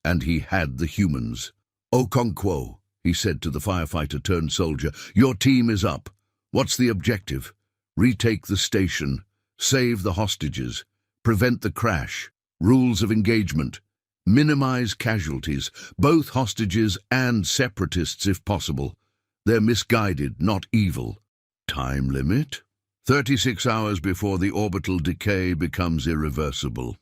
and he had the humans. "Okonkwo," he said to the firefighter-turned-soldier, "your team is up. What's the objective? Retake the station, save the hostages, prevent the crash, rules of engagement. Minimize casualties, both hostages and separatists if possible. They're misguided, not evil. Time limit? 36 hours before the orbital decay becomes irreversible."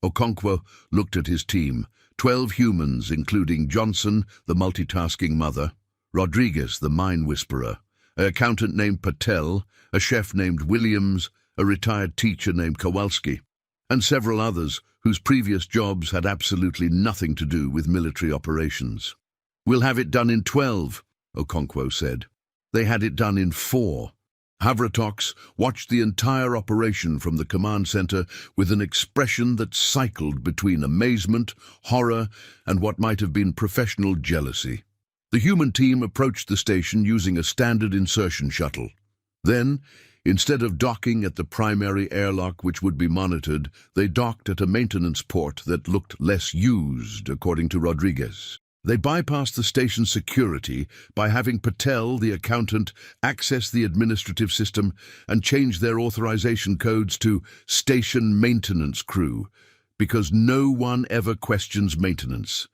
Okonkwo looked at his team. 12 humans, including Johnson, the multitasking mother, Rodriguez, the mine whisperer, an accountant named Patel, a chef named Williams, a retired teacher named Kowalski, and several others whose previous jobs had absolutely nothing to do with military operations. "We'll have it done in 12, Okonkwo said. They had it done in 4. Havratox watched the entire operation from the command center with an expression that cycled between amazement, horror, and what might have been professional jealousy. The human team approached the station using a standard insertion shuttle. Then, instead of docking at the primary airlock which would be monitored, they docked at a maintenance port that looked less used, according to Rodriguez. They bypassed the station security by having Patel, the accountant, access the administrative system and change their authorization codes to Station Maintenance Crew, because no one ever questions maintenance.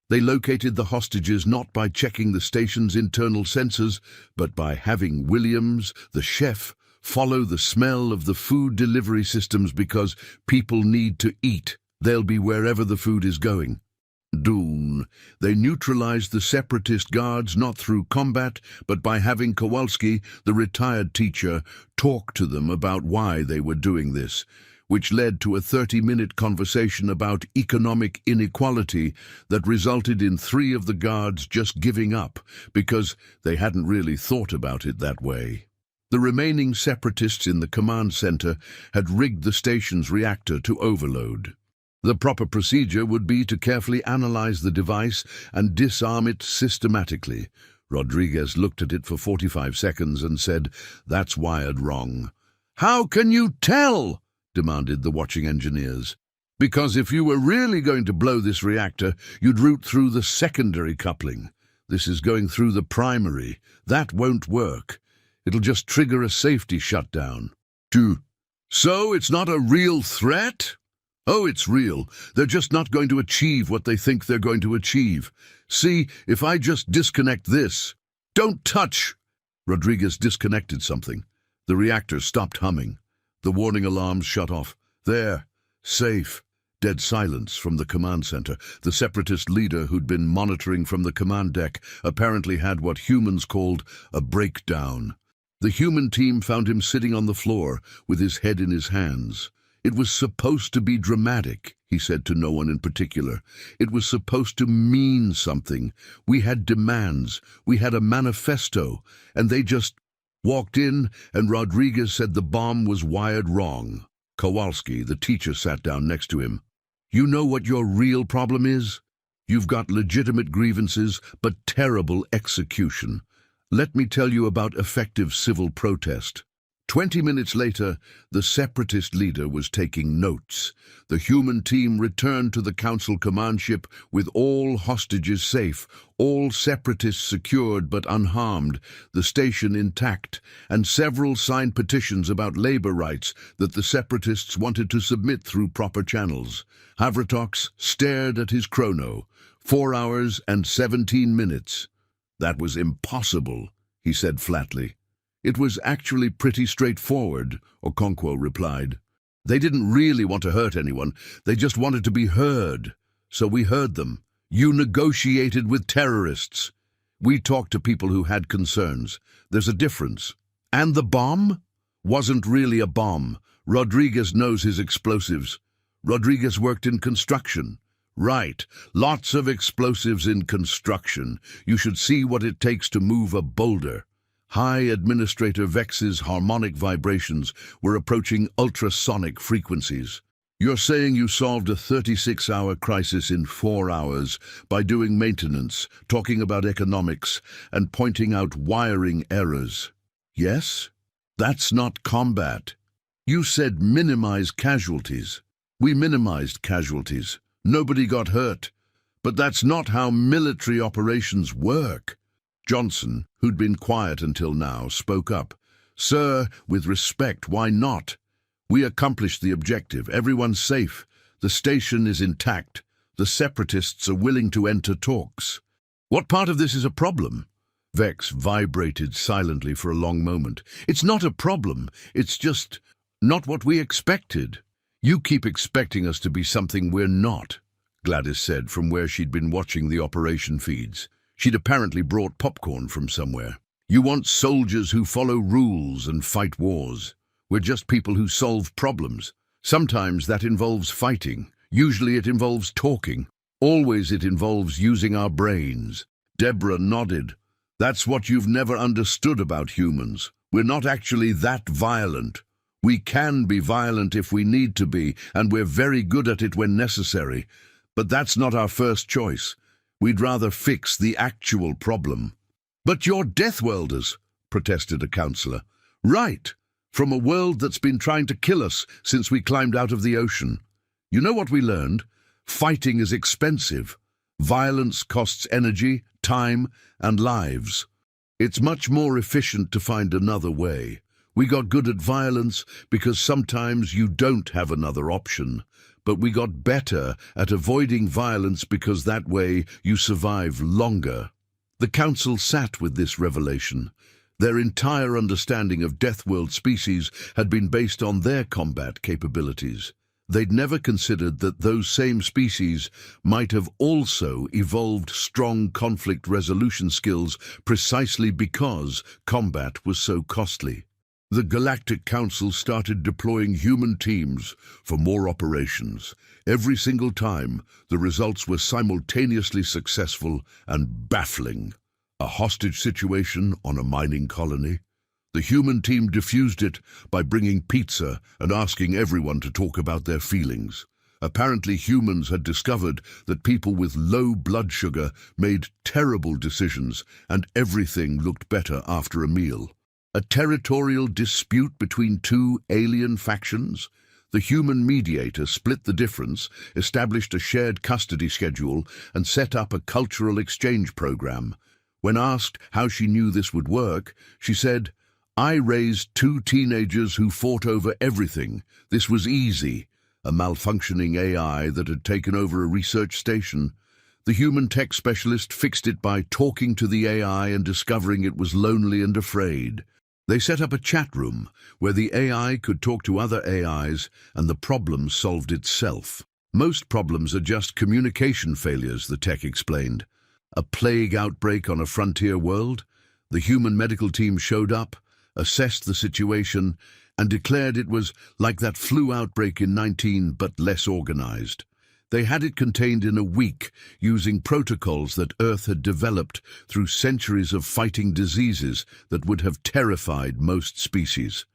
They located the hostages not by checking the station's internal sensors, but by having Williams, the chef, follow the smell of the food delivery systems because people need to eat. They'll be wherever the food is going. Dune. They neutralized the separatist guards not through combat, but by having Kowalski, the retired teacher, talk to them about why they were doing this, which led to a 30-minute conversation about economic inequality that resulted in 3 of the guards just giving up because they hadn't really thought about it that way. The remaining separatists in the command center had rigged the station's reactor to overload. The proper procedure would be to carefully analyze the device and disarm it systematically. Rodriguez looked at it for 45 seconds and said, "That's wired wrong." "How can you tell?" demanded the watching engineers. Because if you were really going to blow this reactor, you'd route through the secondary coupling. This is going through the primary. That won't work. It'll just trigger a safety shutdown. 2. So it's not a real threat? Oh, it's real. They're just not going to achieve what they think they're going to achieve. See, if I just disconnect this... Don't touch! Rodriguez disconnected something. The reactor stopped humming. The warning alarms shut off. There. Safe. Dead silence from the command center. The separatist leader who'd been monitoring from the command deck apparently had what humans called a breakdown. The human team found him sitting on the floor with his head in his hands. It was supposed to be dramatic, he said to no one in particular. It was supposed to mean something. We had demands. We had a manifesto. And they just walked in, and Rodriguez said the bomb was wired wrong. Kowalski, the teacher, sat down next to him. You know what your real problem is? You've got legitimate grievances, but terrible execution. Let me tell you about effective civil protest. 20 minutes later, the separatist leader was taking notes. The human team returned to the council command ship with all hostages safe, all separatists secured but unharmed, the station intact, and several signed petitions about labor rights that the separatists wanted to submit through proper channels. Havratox stared at his chrono. 4 hours and 17 minutes. That was impossible, he said flatly. It was actually pretty straightforward, Okonkwo replied. They didn't really want to hurt anyone. They just wanted to be heard. So we heard them. You negotiated with terrorists. We talked to people who had concerns. There's a difference. And the bomb? Wasn't really a bomb. Rodriguez knows his explosives. Rodriguez worked in construction. Right. Lots of explosives in construction. You should see what it takes to move a boulder. High Administrator Vex's harmonic vibrations were approaching ultrasonic frequencies. You're saying you solved a 36-hour crisis in 4 hours by doing maintenance, talking about economics, and pointing out wiring errors. Yes? That's not combat. You said minimize casualties. We minimized casualties. Nobody got hurt. But that's not how military operations work. Johnson, who'd been quiet until now, spoke up. Sir, with respect, why not? We accomplished the objective. Everyone's safe. The station is intact. The separatists are willing to enter talks. What part of this is a problem? Vex vibrated silently for a long moment. It's not a problem. It's just not what we expected. You keep expecting us to be something we're not, Gladys said from where she'd been watching the operation feeds. She'd apparently brought popcorn from somewhere. You want soldiers who follow rules and fight wars. We're just people who solve problems. Sometimes that involves fighting. Usually it involves talking. Always it involves using our brains. Deborah nodded. That's what you've never understood about humans. We're not actually that violent. We can be violent if we need to be, and we're very good at it when necessary. But that's not our first choice. We'd rather fix the actual problem. But you're Deathworlders, protested a counselor. Right, from a world that's been trying to kill us since we climbed out of the ocean. You know what we learned? Fighting is expensive. Violence costs energy, time, and lives. It's much more efficient to find another way. We got good at violence because sometimes you don't have another option. But we got better at avoiding violence because that way you survive longer. The Council sat with this revelation. Their entire understanding of Deathworld species had been based on their combat capabilities. They'd never considered that those same species might have also evolved strong conflict resolution skills precisely because combat was so costly. The Galactic Council started deploying human teams for more operations. Every single time, the results were simultaneously successful and baffling. A hostage situation on a mining colony. The human team diffused it by bringing pizza and asking everyone to talk about their feelings. Apparently humans had discovered that people with low blood sugar made terrible decisions and everything looked better after a meal. A territorial dispute between two alien factions? The human mediator split the difference, established a shared custody schedule, and set up a cultural exchange program. When asked how she knew this would work, she said, "I raised 2 teenagers who fought over everything. This was easy." A malfunctioning AI that had taken over a research station. The human tech specialist fixed it by talking to the AI and discovering it was lonely and afraid. They set up a chat room where the AI could talk to other AIs and the problem solved itself. Most problems are just communication failures, the tech explained. A plague outbreak on a frontier world? The human medical team showed up, assessed the situation, and declared it was like that flu outbreak in 19 but less organized. They had it contained in a week, using protocols that Earth had developed through centuries of fighting diseases that would have terrified most species.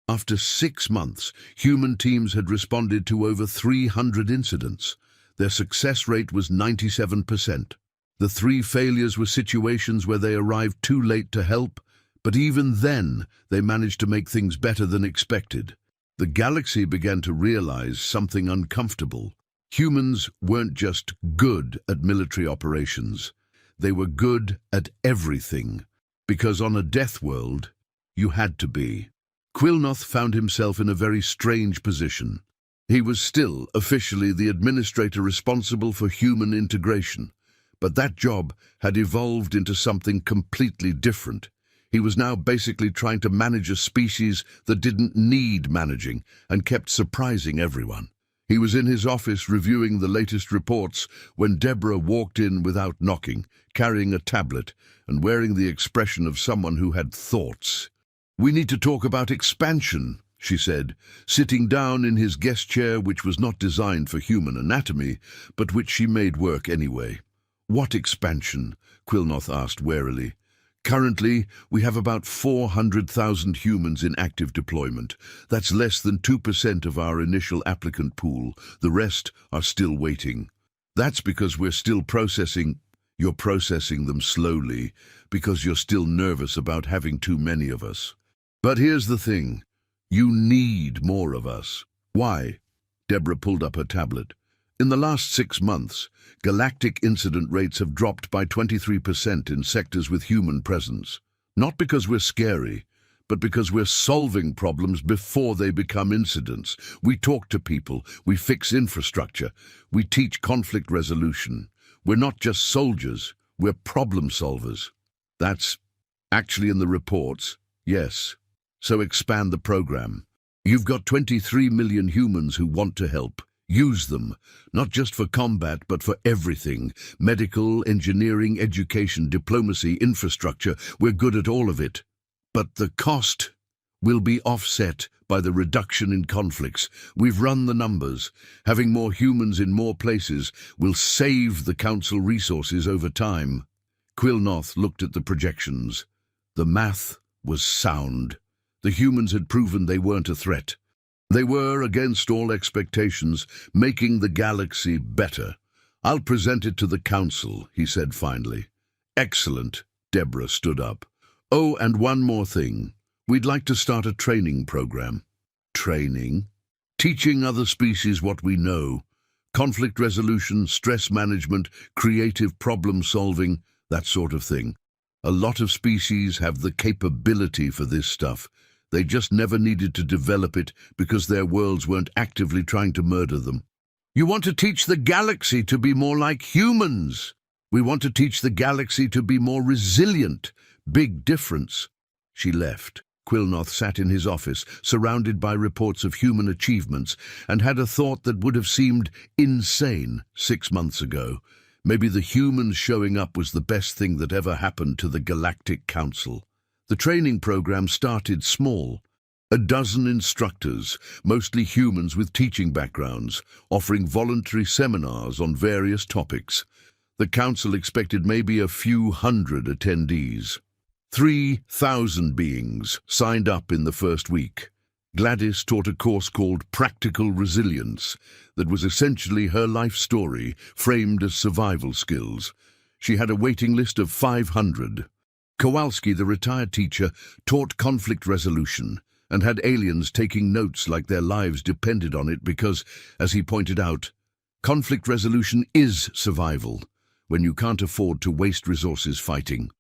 After 6 months, human teams had responded to over 300 incidents. Their success rate was 97%. The 3 failures were situations where they arrived too late to help, but even then, they managed to make things better than expected. The galaxy began to realize something uncomfortable. Humans weren't just good at military operations. They were good at everything. Because on a death world, you had to be. Quilnoth found himself in a very strange position. He was still officially the administrator responsible for human integration, but that job had evolved into something completely different. He was now basically trying to manage a species that didn't need managing and kept surprising everyone. He was in his office reviewing the latest reports when Deborah walked in without knocking, carrying a tablet and wearing the expression of someone who had thoughts. "We need to talk about expansion," she said, sitting down in his guest chair, which was not designed for human anatomy, but which she made work anyway. "What expansion?" Quilnoth asked warily. "Currently, we have about 400,000 humans in active deployment. That's less than 2% of our initial applicant pool. The rest are still waiting. That's because we're still processing. You're processing them slowly, because you're still nervous about having too many of us. But here's the thing. You need more of us." "Why?" Deborah pulled up her tablet. "In the last 6 months, Galactic incident rates have dropped by 23% in sectors with human presence. Not because we're scary, but because we're solving problems before they become incidents. We talk to people, we fix infrastructure, we teach conflict resolution. We're not just soldiers, we're problem solvers." "That's actually in the reports." "Yes. So expand the program. You've got 23 million humans who want to help. Use them, not just for combat, but for everything. Medical, engineering, education, diplomacy, infrastructure. We're good at all of it. But the cost will be offset by the reduction in conflicts. We've run the numbers. Having more humans in more places will save the Council resources over time." Quilnoth looked at the projections. The math was sound. The humans had proven they weren't a threat. They were, against all expectations, making the galaxy better. "I'll present it to the Council," he said finally. "Excellent." Deborah stood up. "Oh, and one more thing. We'd like to start a training program." "Training?" "Teaching other species what we know. Conflict resolution, stress management, creative problem solving, that sort of thing. A lot of species have the capability for this stuff. They just never needed to develop it because their worlds weren't actively trying to murder them." "You want to teach the galaxy to be more like humans." "We want to teach the galaxy to be more resilient." "Big difference." She left. Quilnoth sat in his office, surrounded by reports of human achievements, and had a thought that would have seemed insane 6 months ago. Maybe the humans showing up was the best thing that ever happened to the Galactic Council. The training program started small. A dozen instructors, mostly humans with teaching backgrounds, offering voluntary seminars on various topics. The council expected maybe a few hundred attendees. 3,000 beings signed up in the first week. Gladys taught a course called Practical Resilience that was essentially her life story, framed as survival skills. She had a waiting list of 500. Kowalski, the retired teacher, taught conflict resolution, and had aliens taking notes like their lives depended on it because, as he pointed out, conflict resolution is survival when you can't afford to waste resources fighting.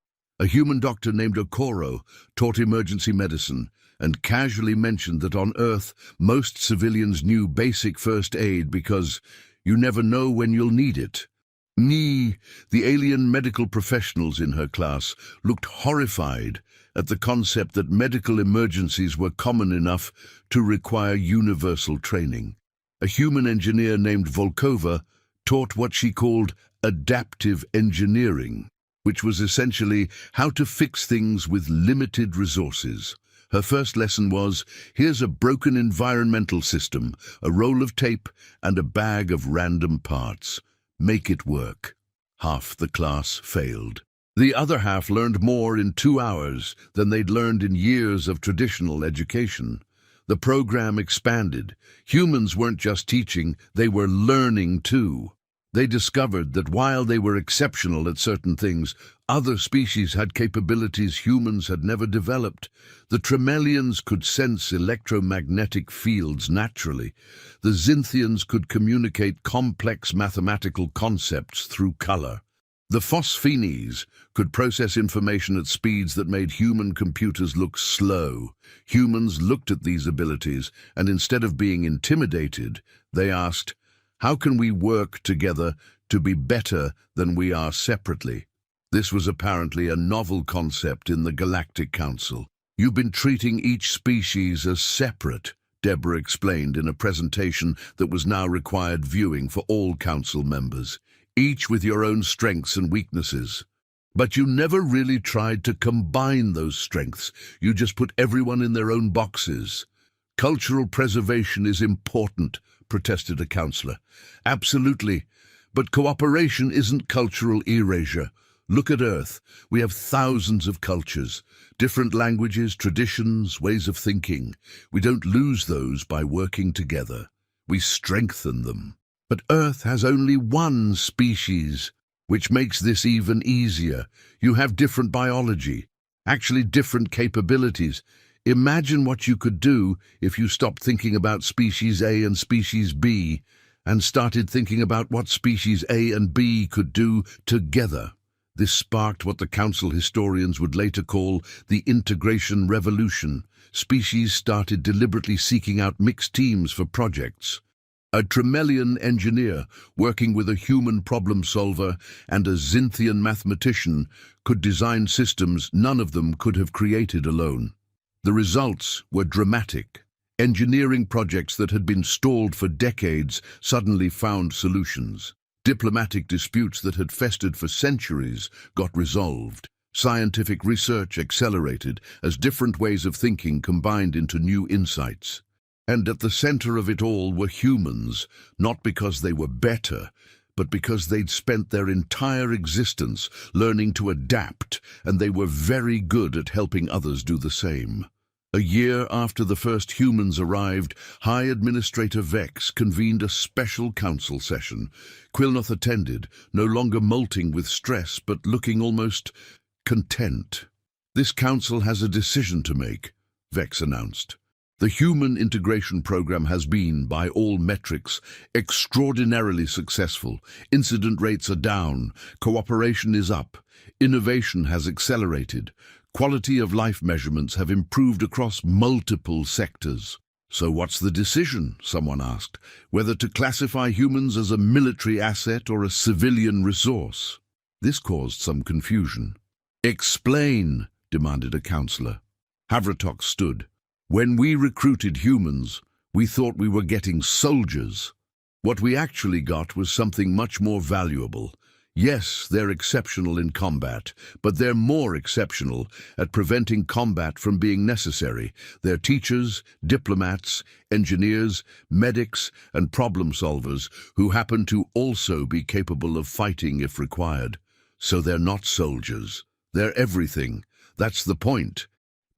A human doctor named Okoro taught emergency medicine and casually mentioned that on Earth most civilians knew basic first aid because you never know when you'll need it. The alien medical professionals in her class, looked horrified at the concept that medical emergencies were common enough to require universal training. A human engineer named Volkova taught what she called adaptive engineering, which was essentially how to fix things with limited resources. Her first lesson was, here's a broken environmental system, a roll of tape, and a bag of random parts. Make it work. Half the class failed. The other half learned more in 2 hours than they'd learned in years of traditional education. The program expanded. Humans weren't just teaching, they were learning too. They discovered that while they were exceptional at certain things, other species had capabilities humans had never developed. The Tremelians could sense electromagnetic fields naturally. The Xinthians could communicate complex mathematical concepts through color. The Phosphenes could process information at speeds that made human computers look slow. Humans looked at these abilities, and instead of being intimidated, they asked, how can we work together to be better than we are separately? This was apparently a novel concept in the Galactic Council. You've been treating each species as separate, Deborah explained in a presentation that was now required viewing for all council members, each with your own strengths and weaknesses. But you never really tried to combine those strengths. You just put everyone in their own boxes. Cultural preservation is important, protested a councillor. Absolutely, but cooperation isn't cultural erasure. Look at Earth. We have thousands of cultures, different languages, traditions, ways of thinking. We don't lose those by working together. We strengthen them. But Earth has only one species, which makes this even easier. You have different biology, actually different capabilities. Imagine what you could do if you stopped thinking about species A and species B and started thinking about what species A and B could do together. This sparked what the council historians would later call the integration revolution. Species started deliberately seeking out mixed teams for projects. A Tremelian engineer working with a human problem solver and a Xinthian mathematician could design systems none of them could have created alone. The results were dramatic. Engineering projects that had been stalled for decades suddenly found solutions. Diplomatic disputes that had festered for centuries got resolved. Scientific research accelerated as different ways of thinking combined into new insights. And at the center of it all were humans, not because they were better, but because they'd spent their entire existence learning to adapt, and they were very good at helping others do the same. A year after the first humans arrived, High Administrator Vex convened a special council session. Quilnoth attended, no longer molting with stress, but looking almost content. This council has a decision to make, Vex announced. The human integration program has been, by all metrics, extraordinarily successful. Incident rates are down, cooperation is up, innovation has accelerated, quality of life measurements have improved across multiple sectors. So what's the decision, someone asked, whether to classify humans as a military asset or a civilian resource? This caused some confusion. Explain, demanded a councillor. Havratok stood. When we recruited humans, we thought we were getting soldiers. What we actually got was something much more valuable. Yes, they're exceptional in combat, but they're more exceptional at preventing combat from being necessary. They're teachers, diplomats, engineers, medics, and problem solvers who happen to also be capable of fighting if required. So they're not soldiers. They're everything. That's the point.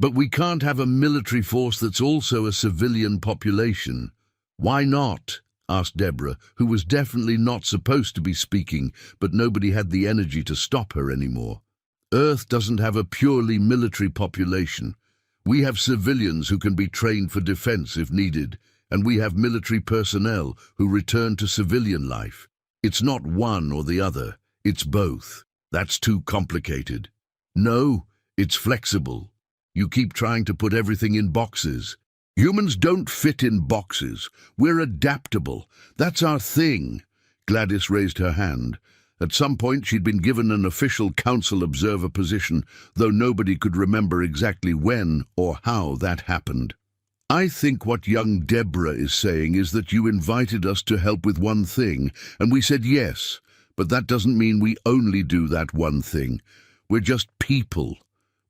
But we can't have a military force that's also a civilian population. Why not? Asked Deborah, who was definitely not supposed to be speaking, but nobody had the energy to stop her anymore. Earth doesn't have a purely military population. We have civilians who can be trained for defense if needed, and we have military personnel who return to civilian life. It's not one or the other, it's both. That's too complicated. No, it's flexible. You keep trying to put everything in boxes. Humans don't fit in boxes. We're adaptable. That's our thing. Gladys raised her hand. At some point she'd been given an official council observer position, though nobody could remember exactly when or how that happened. I think what young Deborah is saying is that you invited us to help with one thing, and we said yes, but that doesn't mean we only do that one thing. We're just people.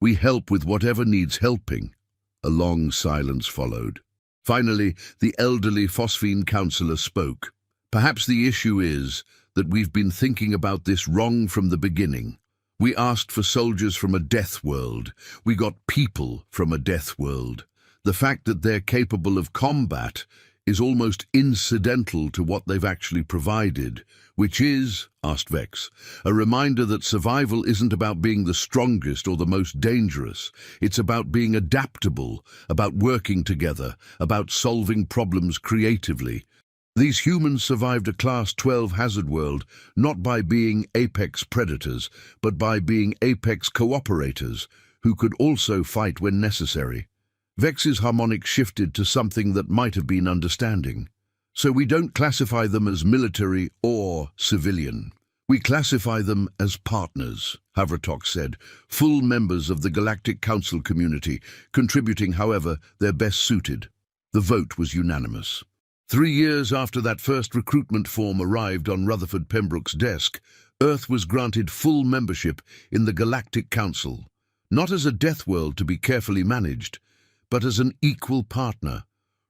We help with whatever needs helping. A long silence followed. Finally, the elderly phosphine councillor spoke. Perhaps the issue is that we've been thinking about this wrong from the beginning. We asked for soldiers from a death world. We got people from a death world. The fact that they're capable of combat is almost incidental to what they've actually provided, which is, asked Vex, a reminder that survival isn't about being the strongest or the most dangerous. It's about being adaptable, about working together, about solving problems creatively. These humans survived a Class 12 hazard world not by being apex predators, but by being apex cooperators, who could also fight when necessary. Vex's harmonic shifted to something that might have been understanding. So we don't classify them as military or civilian. We classify them as partners, Havratok said, full members of the Galactic Council community, contributing however they're best suited. The vote was unanimous. 3 years after that first recruitment form arrived on Rutherford Pembroke's desk, Earth was granted full membership in the Galactic Council, not as a death world to be carefully managed, but as an equal partner.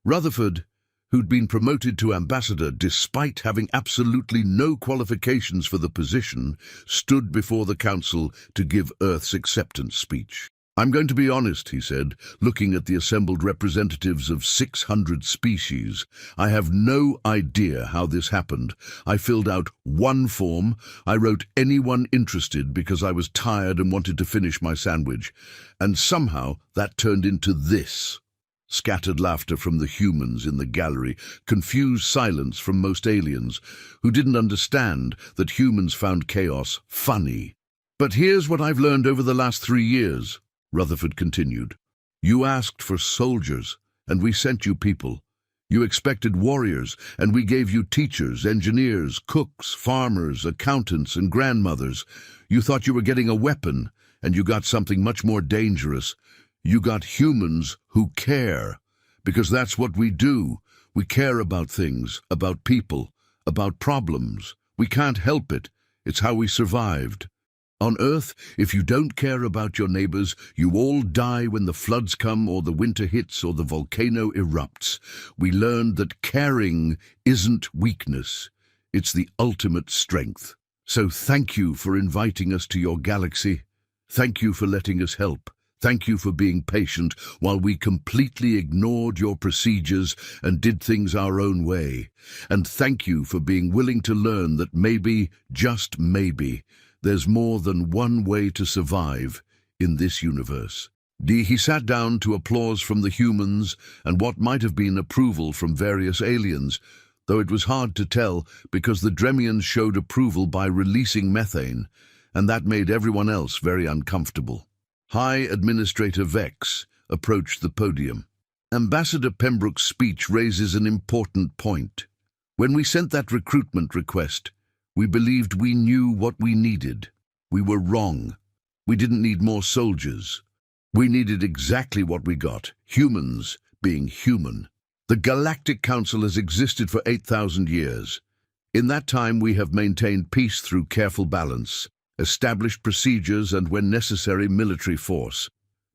Rutherford, who'd been promoted to ambassador despite having absolutely no qualifications for the position, stood before the council to give Earth's acceptance speech. I'm going to be honest, he said, looking at the assembled representatives of 600 species. I have no idea how this happened. I filled out one form. I wrote anyone interested because I was tired and wanted to finish my sandwich. And somehow that turned into this. Scattered laughter from the humans in the gallery, confused silence from most aliens, who didn't understand that humans found chaos funny. But here's what I've learned over the last 3 years. Rutherford continued. You asked for soldiers, and we sent you people. You expected warriors, and we gave you teachers, engineers, cooks, farmers, accountants, and grandmothers. You thought you were getting a weapon, and you got something much more dangerous. You got humans who care, because that's what we do. We care about things, about people, about problems. We can't help it. It's how we survived. On Earth, if you don't care about your neighbors, you all die when the floods come or the winter hits or the volcano erupts. We learned that caring isn't weakness. It's the ultimate strength. So thank you for inviting us to your galaxy. Thank you for letting us help. Thank you for being patient while we completely ignored your procedures and did things our own way. And thank you for being willing to learn that maybe, just maybe, there's more than one way to survive in this universe. He sat down to applause from the humans and what might have been approval from various aliens, though it was hard to tell because the Dremians showed approval by releasing methane, and that made everyone else very uncomfortable. High Administrator Vex approached the podium. Ambassador Pembroke's speech raises an important point. When we sent that recruitment request, we believed we knew what we needed. We were wrong. We didn't need more soldiers. We needed exactly what we got, humans being human. The Galactic Council has existed for 8,000 years. In that time we have maintained peace through careful balance, established procedures and, when necessary, military force.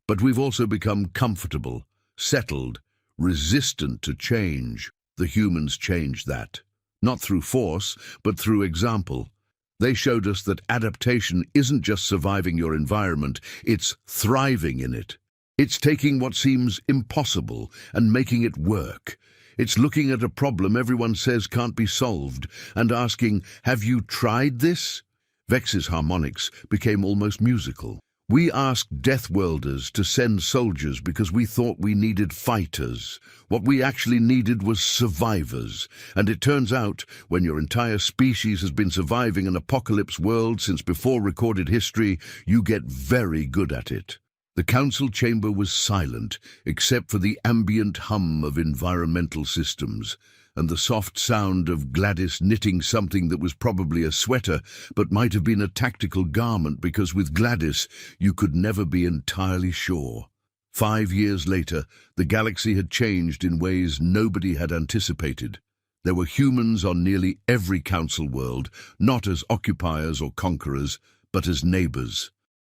But we've also become comfortable, settled, resistant to change. The humans changed that. Not through force, but through example. They showed us that adaptation isn't just surviving your environment, it's thriving in it. It's taking what seems impossible and making it work. It's looking at a problem everyone says can't be solved and asking, have you tried this? Vex's harmonics became almost musical. We asked Deathworlders to send soldiers because we thought we needed fighters. What we actually needed was survivors. And it turns out, when your entire species has been surviving an apocalypse world since before recorded history, you get very good at it. The council chamber was silent, except for the ambient hum of environmental systems, and the soft sound of Gladys knitting something that was probably a sweater, but might have been a tactical garment, because with Gladys you could never be entirely sure. 5 years later, the galaxy had changed in ways nobody had anticipated. There were humans on nearly every council world, not as occupiers or conquerors, but as neighbors.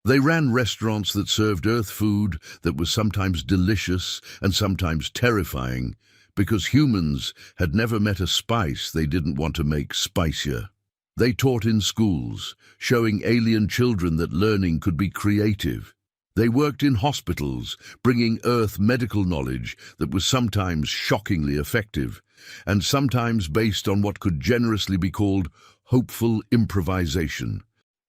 They ran restaurants that served Earth food that was sometimes delicious and sometimes terrifying, because humans had never met a spice they didn't want to make spicier. They taught in schools, showing alien children that learning could be creative. They worked in hospitals, bringing Earth medical knowledge that was sometimes shockingly effective, and sometimes based on what could generously be called hopeful improvisation.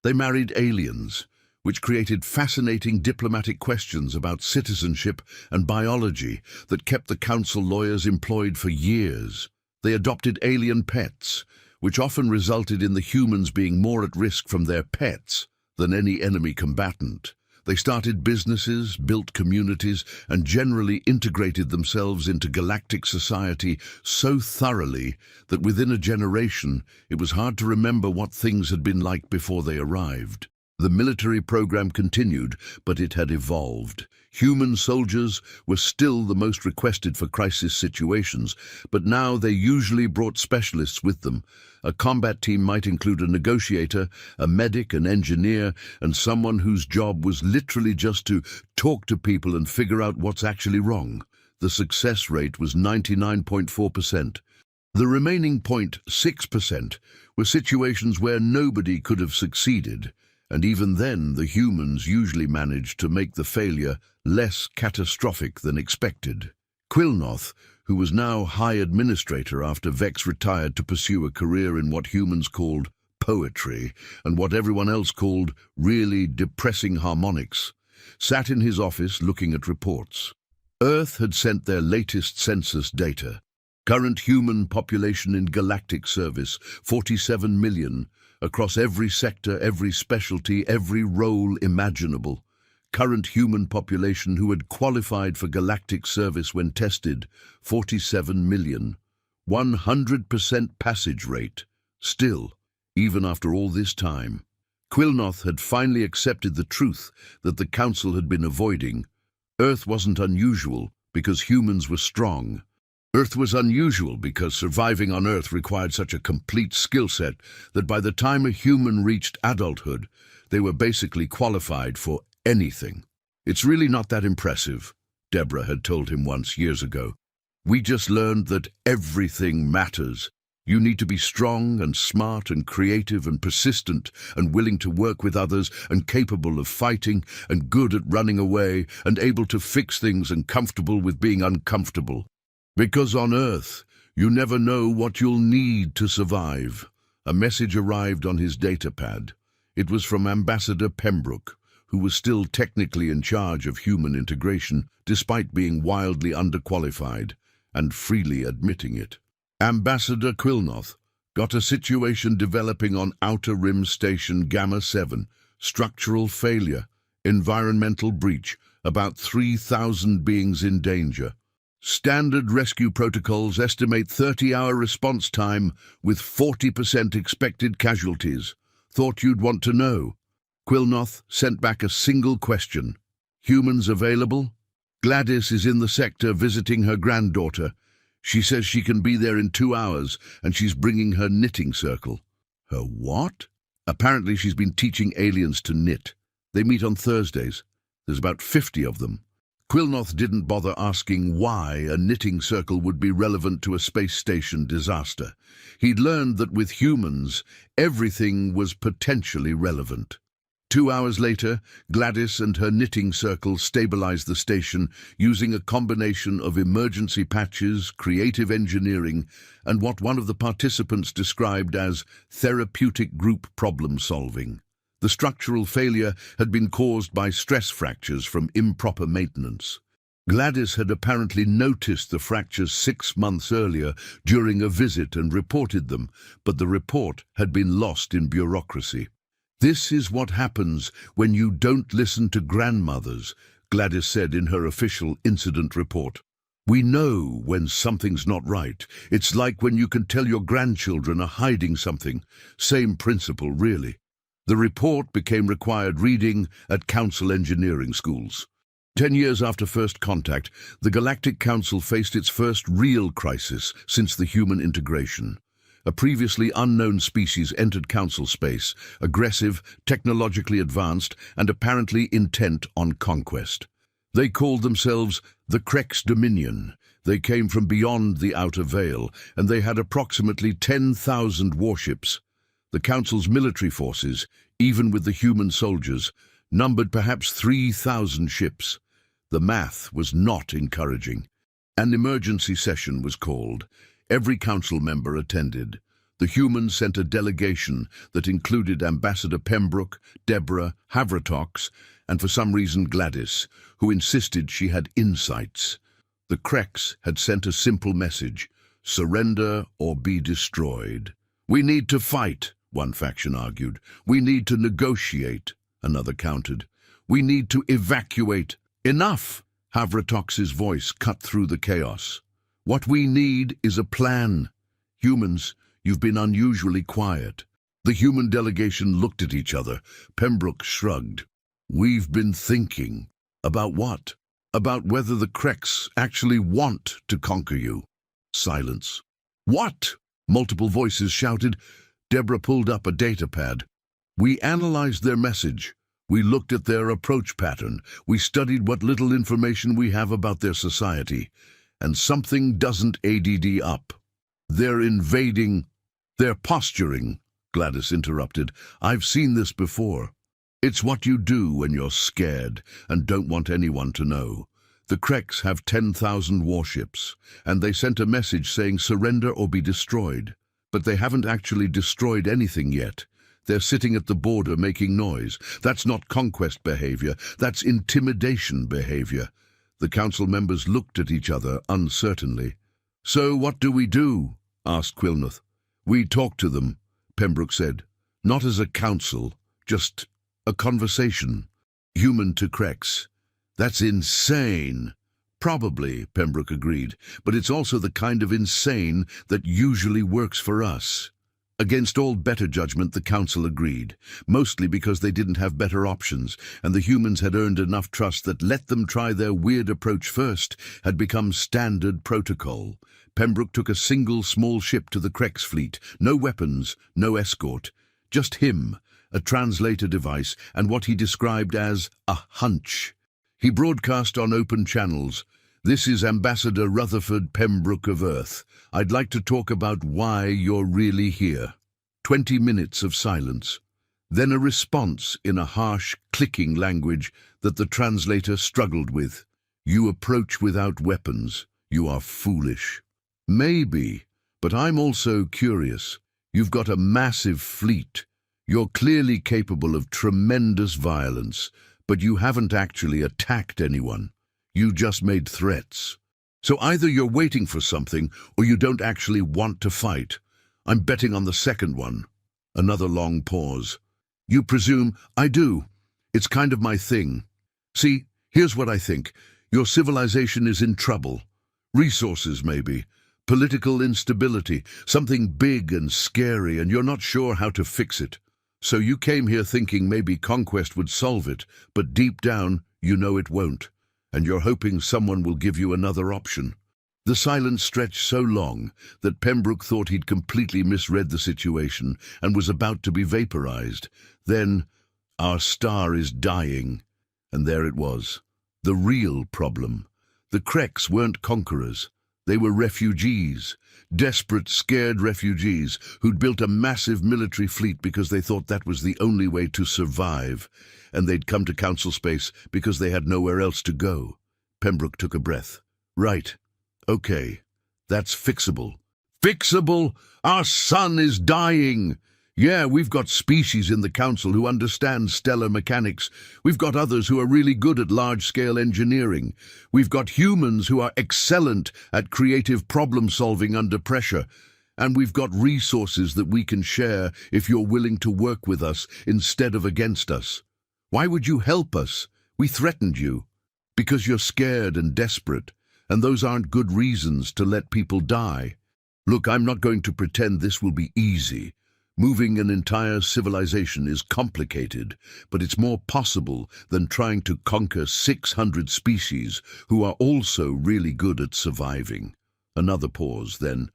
They married aliens, which created fascinating diplomatic questions about citizenship and biology that kept the council lawyers employed for years. They adopted alien pets, which often resulted in the humans being more at risk from their pets than any enemy combatant. They started businesses, built communities, and generally integrated themselves into galactic society so thoroughly that within a generation it was hard to remember what things had been like before they arrived. The military program continued, but it had evolved. Human soldiers were still the most requested for crisis situations, but now they usually brought specialists with them. A combat team might include a negotiator, a medic, an engineer, and someone whose job was literally just to talk to people and figure out what's actually wrong. The success rate was 99.4%. The remaining 0.6% were situations where nobody could have succeeded. And even then, the humans usually managed to make the failure less catastrophic than expected. Quilnoth, who was now High Administrator after Vex retired to pursue a career in what humans called poetry and what everyone else called really depressing harmonics, sat in his office looking at reports. Earth had sent their latest census data. Current human population in galactic service, 47 million, across every sector, every specialty, every role imaginable. Current human population who had qualified for galactic service when tested, 47 million. 100% passage rate. Still, even after all this time, Quilnoth had finally accepted the truth that the Council had been avoiding. Earth wasn't unusual because humans were strong. Earth was unusual because surviving on Earth required such a complete skill set that by the time a human reached adulthood, they were basically qualified for anything. "It's really not that impressive," Deborah had told him once years ago. "We just learned that everything matters. You need to be strong and smart and creative and persistent and willing to work with others and capable of fighting and good at running away and able to fix things and comfortable with being uncomfortable. Because on Earth, you never know what you'll need to survive." A message arrived on his datapad. It was from Ambassador Pembroke, who was still technically in charge of human integration, despite being wildly underqualified, and freely admitting it. Ambassador Quilnoth, "Got a situation developing on Outer Rim Station Gamma 7. Structural failure, environmental breach, about 3,000 beings in danger. Standard rescue protocols estimate 30-hour response time with 40% expected casualties. Thought you'd want to know." Quilnoth sent back a single question. "Humans available?" "Gladys is in the sector visiting her granddaughter. She says she can be there in 2 hours, and she's bringing her knitting circle." "Her what?" "Apparently she's been teaching aliens to knit. They meet on Thursdays. There's about 50 of them." Quilnoth didn't bother asking why a knitting circle would be relevant to a space station disaster. He'd learned that with humans, everything was potentially relevant. 2 hours later, Gladys and her knitting circle stabilized the station using a combination of emergency patches, creative engineering, and what one of the participants described as therapeutic group problem solving. The structural failure had been caused by stress fractures from improper maintenance. Gladys had apparently noticed the fractures 6 months earlier during a visit and reported them, but the report had been lost in bureaucracy. "This is what happens when you don't listen to grandmothers," Gladys said in her official incident report. "We know when something's not right. It's like when you can tell your grandchildren are hiding something. Same principle, really." The report became required reading at council engineering schools. 10 years after first contact, the Galactic Council faced its first real crisis since the human integration. A previously unknown species entered council space, aggressive, technologically advanced, and apparently intent on conquest. They called themselves the Krex Dominion. They came from beyond the outer veil, and they had approximately 10,000 warships. The Council's military forces, even with the human soldiers, numbered perhaps 3,000 ships. The math was not encouraging. An emergency session was called. Every council member attended. The humans sent a delegation that included Ambassador Pembroke, Deborah, Havratox, and for some reason Gladys, who insisted she had insights. The Krex had sent a simple message: surrender or be destroyed. "We need to fight," one faction argued. "We need to negotiate," another countered. "We need to evacuate." "Enough!" Havratox's voice cut through the chaos. "What we need is a plan. Humans, you've been unusually quiet." The human delegation looked at each other. Pembroke shrugged. "We've been thinking." "About what?" "About whether the Krex actually want to conquer you." Silence. "What?" multiple voices shouted. Deborah pulled up a data pad. "We analyzed their message. We looked at their approach pattern. We studied what little information we have about their society. And something doesn't add up. They're invading. They're posturing," Gladys interrupted. "I've seen this before. It's what you do when you're scared and don't want anyone to know. The Krex have 10,000 warships, and they sent a message saying surrender or be destroyed. But they haven't actually destroyed anything yet. They're sitting at the border making noise. That's not conquest behavior, that's intimidation behavior." The council members looked at each other uncertainly. "So what do we do?" asked Quilnath. "We talk to them," Pembroke said. "Not as a council, just a conversation. Human to Krex." "That's insane." "Probably," Pembroke agreed, "but it's also the kind of insane that usually works for us." Against all better judgment, the council agreed, mostly because they didn't have better options, and the humans had earned enough trust that let them try their weird approach first had become standard protocol. Pembroke took a single small ship to the Krex fleet, no weapons, no escort, just him, a translator device, and what he described as a hunch. He broadcast on open channels. "This is Ambassador Rutherford Pembroke of Earth. I'd like to talk about why you're really here." 20 minutes of silence. Then a response in a harsh, clicking language that the translator struggled with. "You approach without weapons. You are foolish." "Maybe, but I'm also curious. You've got a massive fleet. You're clearly capable of tremendous violence, but you haven't actually attacked anyone. You just made threats. So either you're waiting for something, or you don't actually want to fight. I'm betting on the second one." Another long pause. "You presume I do. It's kind of my thing. See, here's what I think. Your civilization is in trouble. Resources, maybe. Political instability. Something big and scary, and you're not sure how to fix it. So you came here thinking maybe conquest would solve it, but deep down, you know it won't. And you're hoping someone will give you another option." The silence stretched so long that Pembroke thought he'd completely misread the situation and was about to be vaporized. Then, "Our star is dying." And there it was. The real problem. The Krex weren't conquerors. They were refugees. Desperate, scared refugees who'd built a massive military fleet because they thought that was the only way to survive. And they'd come to council space because they had nowhere else to go. Pembroke took a breath. "Right. Okay. That's fixable." "Fixable? Our sun is dying!" Yeah, we've got species in the Council who understand stellar mechanics. We've got others who are really good at large-scale engineering. We've got humans who are excellent at creative problem-solving under pressure. And we've got resources that we can share if you're willing to work with us instead of against us. Why would you help us? We threatened you. Because you're scared and desperate, and those aren't good reasons to let people die. Look, I'm not going to pretend this will be easy. Moving an entire civilization is complicated, but it's more possible than trying to conquer 600 species who are also really good at surviving. Another pause, then.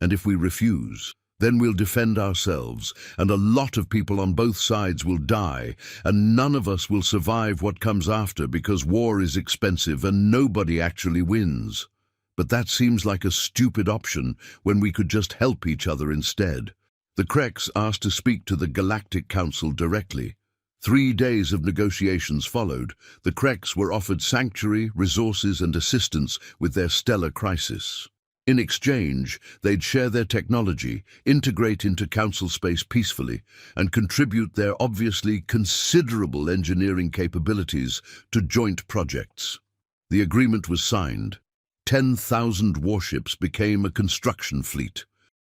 And if we refuse, then we'll defend ourselves, and a lot of people on both sides will die, and none of us will survive what comes after because war is expensive and nobody actually wins. But that seems like a stupid option when we could just help each other instead. The Kreks asked to speak to the Galactic Council directly. 3 days of negotiations followed. The Kreks were offered sanctuary, resources and assistance with their stellar crisis. In exchange, they'd share their technology, integrate into Council space peacefully, and contribute their obviously considerable engineering capabilities to joint projects. The agreement was signed. 10,000 warships became a construction fleet.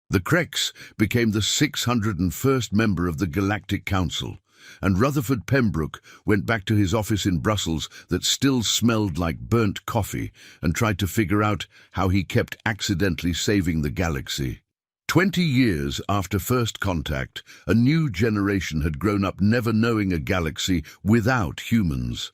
The Kreks became the 601st member of the Galactic Council, and Rutherford Pembroke went back to his office in Brussels that still smelled like burnt coffee and tried to figure out how he kept accidentally saving the galaxy. 20 years after first contact, a new generation had grown up never knowing a galaxy without humans.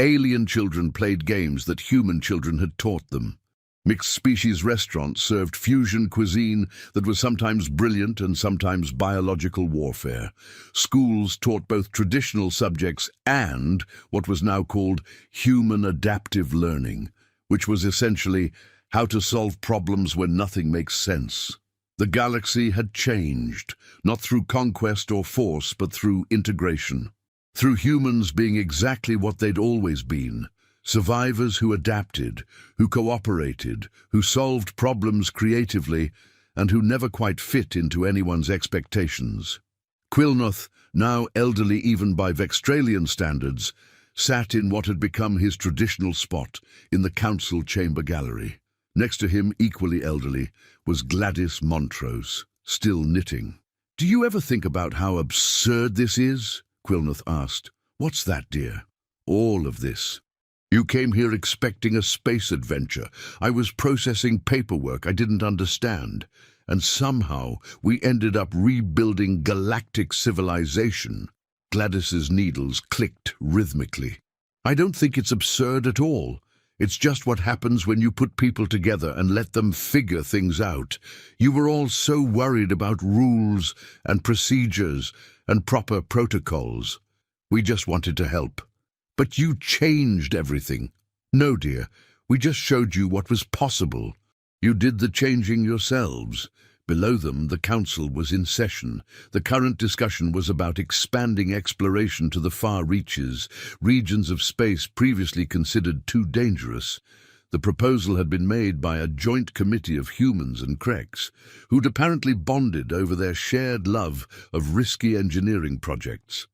Alien children played games that human children had taught them. Mixed-species restaurants served fusion cuisine that was sometimes brilliant and sometimes biological warfare. Schools taught both traditional subjects and what was now called human adaptive learning, which was essentially how to solve problems when nothing makes sense. The galaxy had changed, not through conquest or force, but through integration. Through humans being exactly what they'd always been. Survivors who adapted, who cooperated, who solved problems creatively, and who never quite fit into anyone's expectations. Quilnoth, now elderly even by Vextralian standards, sat in what had become his traditional spot in the council chamber gallery. Next to him, equally elderly, was Gladys Montrose, still knitting. "Do you ever think about how absurd this is?" Quilnoth asked. "What's that, dear?" "All of this. You came here expecting a space adventure. I was processing paperwork I didn't understand, and somehow we ended up rebuilding galactic civilization." Gladys's needles clicked rhythmically. "I don't think it's absurd at all. It's just what happens when you put people together and let them figure things out. You were all so worried about rules and procedures and proper protocols. We just wanted to help. But you changed everything." "No, dear, we just showed you what was possible. You did the changing yourselves." Below them, the council was in session. The current discussion was about expanding exploration to the far reaches, regions of space previously considered too dangerous. The proposal had been made by a joint committee of humans and Kreks, who'd apparently bonded over their shared love of risky engineering projects.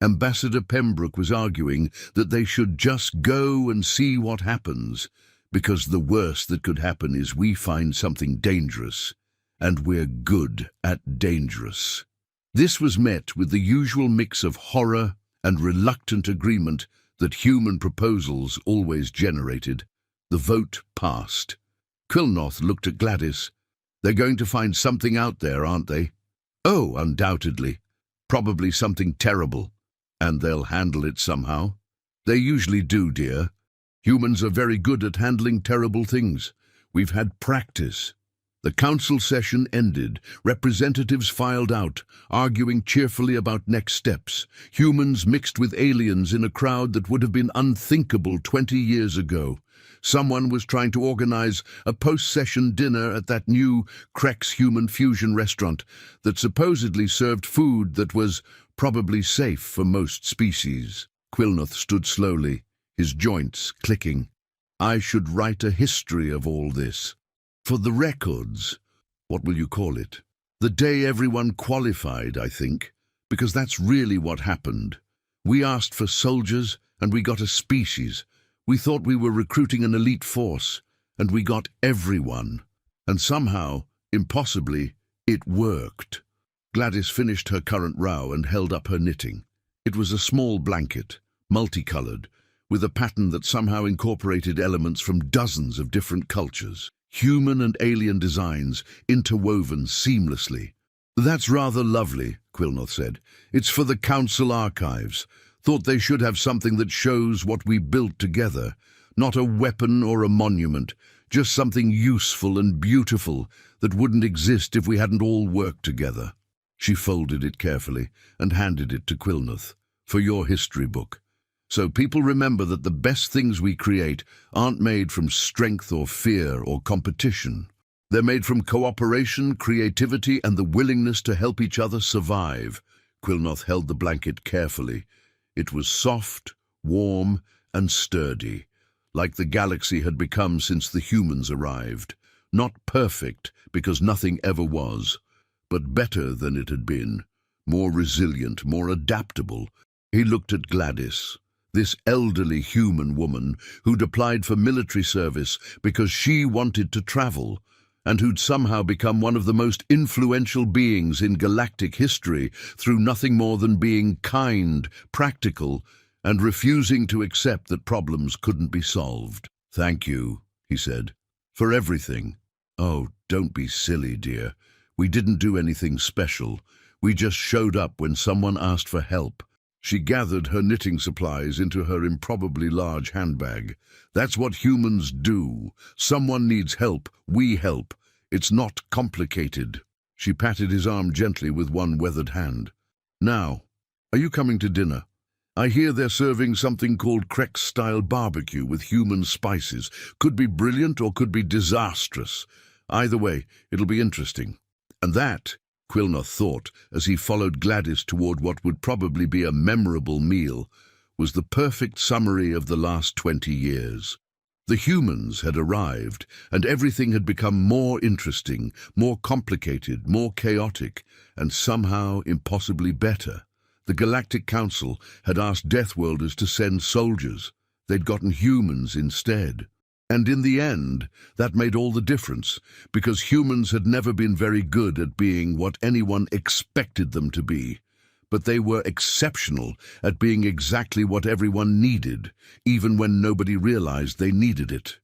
Ambassador Pembroke was arguing that they should just go and see what happens, because the worst that could happen is we find something dangerous, and we're good at dangerous. This was met with the usual mix of horror and reluctant agreement that human proposals always generated. The vote passed. Quilnoth looked at Gladys. "They're going to find something out there, aren't they?" "Oh, undoubtedly. Probably something terrible. And they'll handle it somehow." "They usually do, dear. Humans are very good at handling terrible things. We've had practice." The council session ended. Representatives filed out, arguing cheerfully about next steps. Humans mixed with aliens in a crowd that would have been unthinkable 20 years ago. Someone was trying to organize a post-session dinner at that new Kreks human fusion restaurant that supposedly served food that was probably safe for most species. Quilnoth stood slowly, his joints clicking. "I should write a history of all this. For the records, what will you call it? The day everyone qualified, I think, because that's really what happened. We asked for soldiers, and we got a species. We thought we were recruiting an elite force, and we got everyone. And somehow, impossibly, it worked. Gladys finished her current row and held up her knitting. It was a small blanket, multicolored, with a pattern that somehow incorporated elements from dozens of different cultures, human and alien designs interwoven seamlessly. "That's rather lovely," Quilnoth said. "It's for the Council archives. Thought they should have something that shows what we built together. Not a weapon or a monument, just something useful and beautiful that wouldn't exist if we hadn't all worked together." She folded it carefully and handed it to Quilnoth. "For your history book. So people remember that the best things we create aren't made from strength or fear or competition. They're made from cooperation, creativity, and the willingness to help each other survive." Quilnoth held the blanket carefully. It was soft, warm, and sturdy, like the galaxy had become since the humans arrived. Not perfect, because nothing ever was, but better than it had been. More resilient, more adaptable. He looked at Gladys, this elderly human woman who'd applied for military service because she wanted to travel, and who'd somehow become one of the most influential beings in galactic history through nothing more than being kind, practical, and refusing to accept that problems couldn't be solved. "Thank you," he said, "for everything." "Oh, don't be silly, dear. We didn't do anything special. We just showed up when someone asked for help." She gathered her knitting supplies into her improbably large handbag. "That's what humans do. Someone needs help, we help. It's not complicated." She patted his arm gently with one weathered hand. "Now, are you coming to dinner? I hear they're serving something called Krex-style barbecue with human spices. Could be brilliant or could be disastrous. Either way, it'll be interesting." And that, Quilnoth thought, as he followed Gladys toward what would probably be a memorable meal, was the perfect summary of the last 20 years. The humans had arrived, and everything had become more interesting, more complicated, more chaotic, and somehow impossibly better. The Galactic Council had asked Deathworlders to send soldiers. They'd gotten humans instead. And in the end, that made all the difference, because humans had never been very good at being what anyone expected them to be. But they were exceptional at being exactly what everyone needed, even when nobody realized they needed it.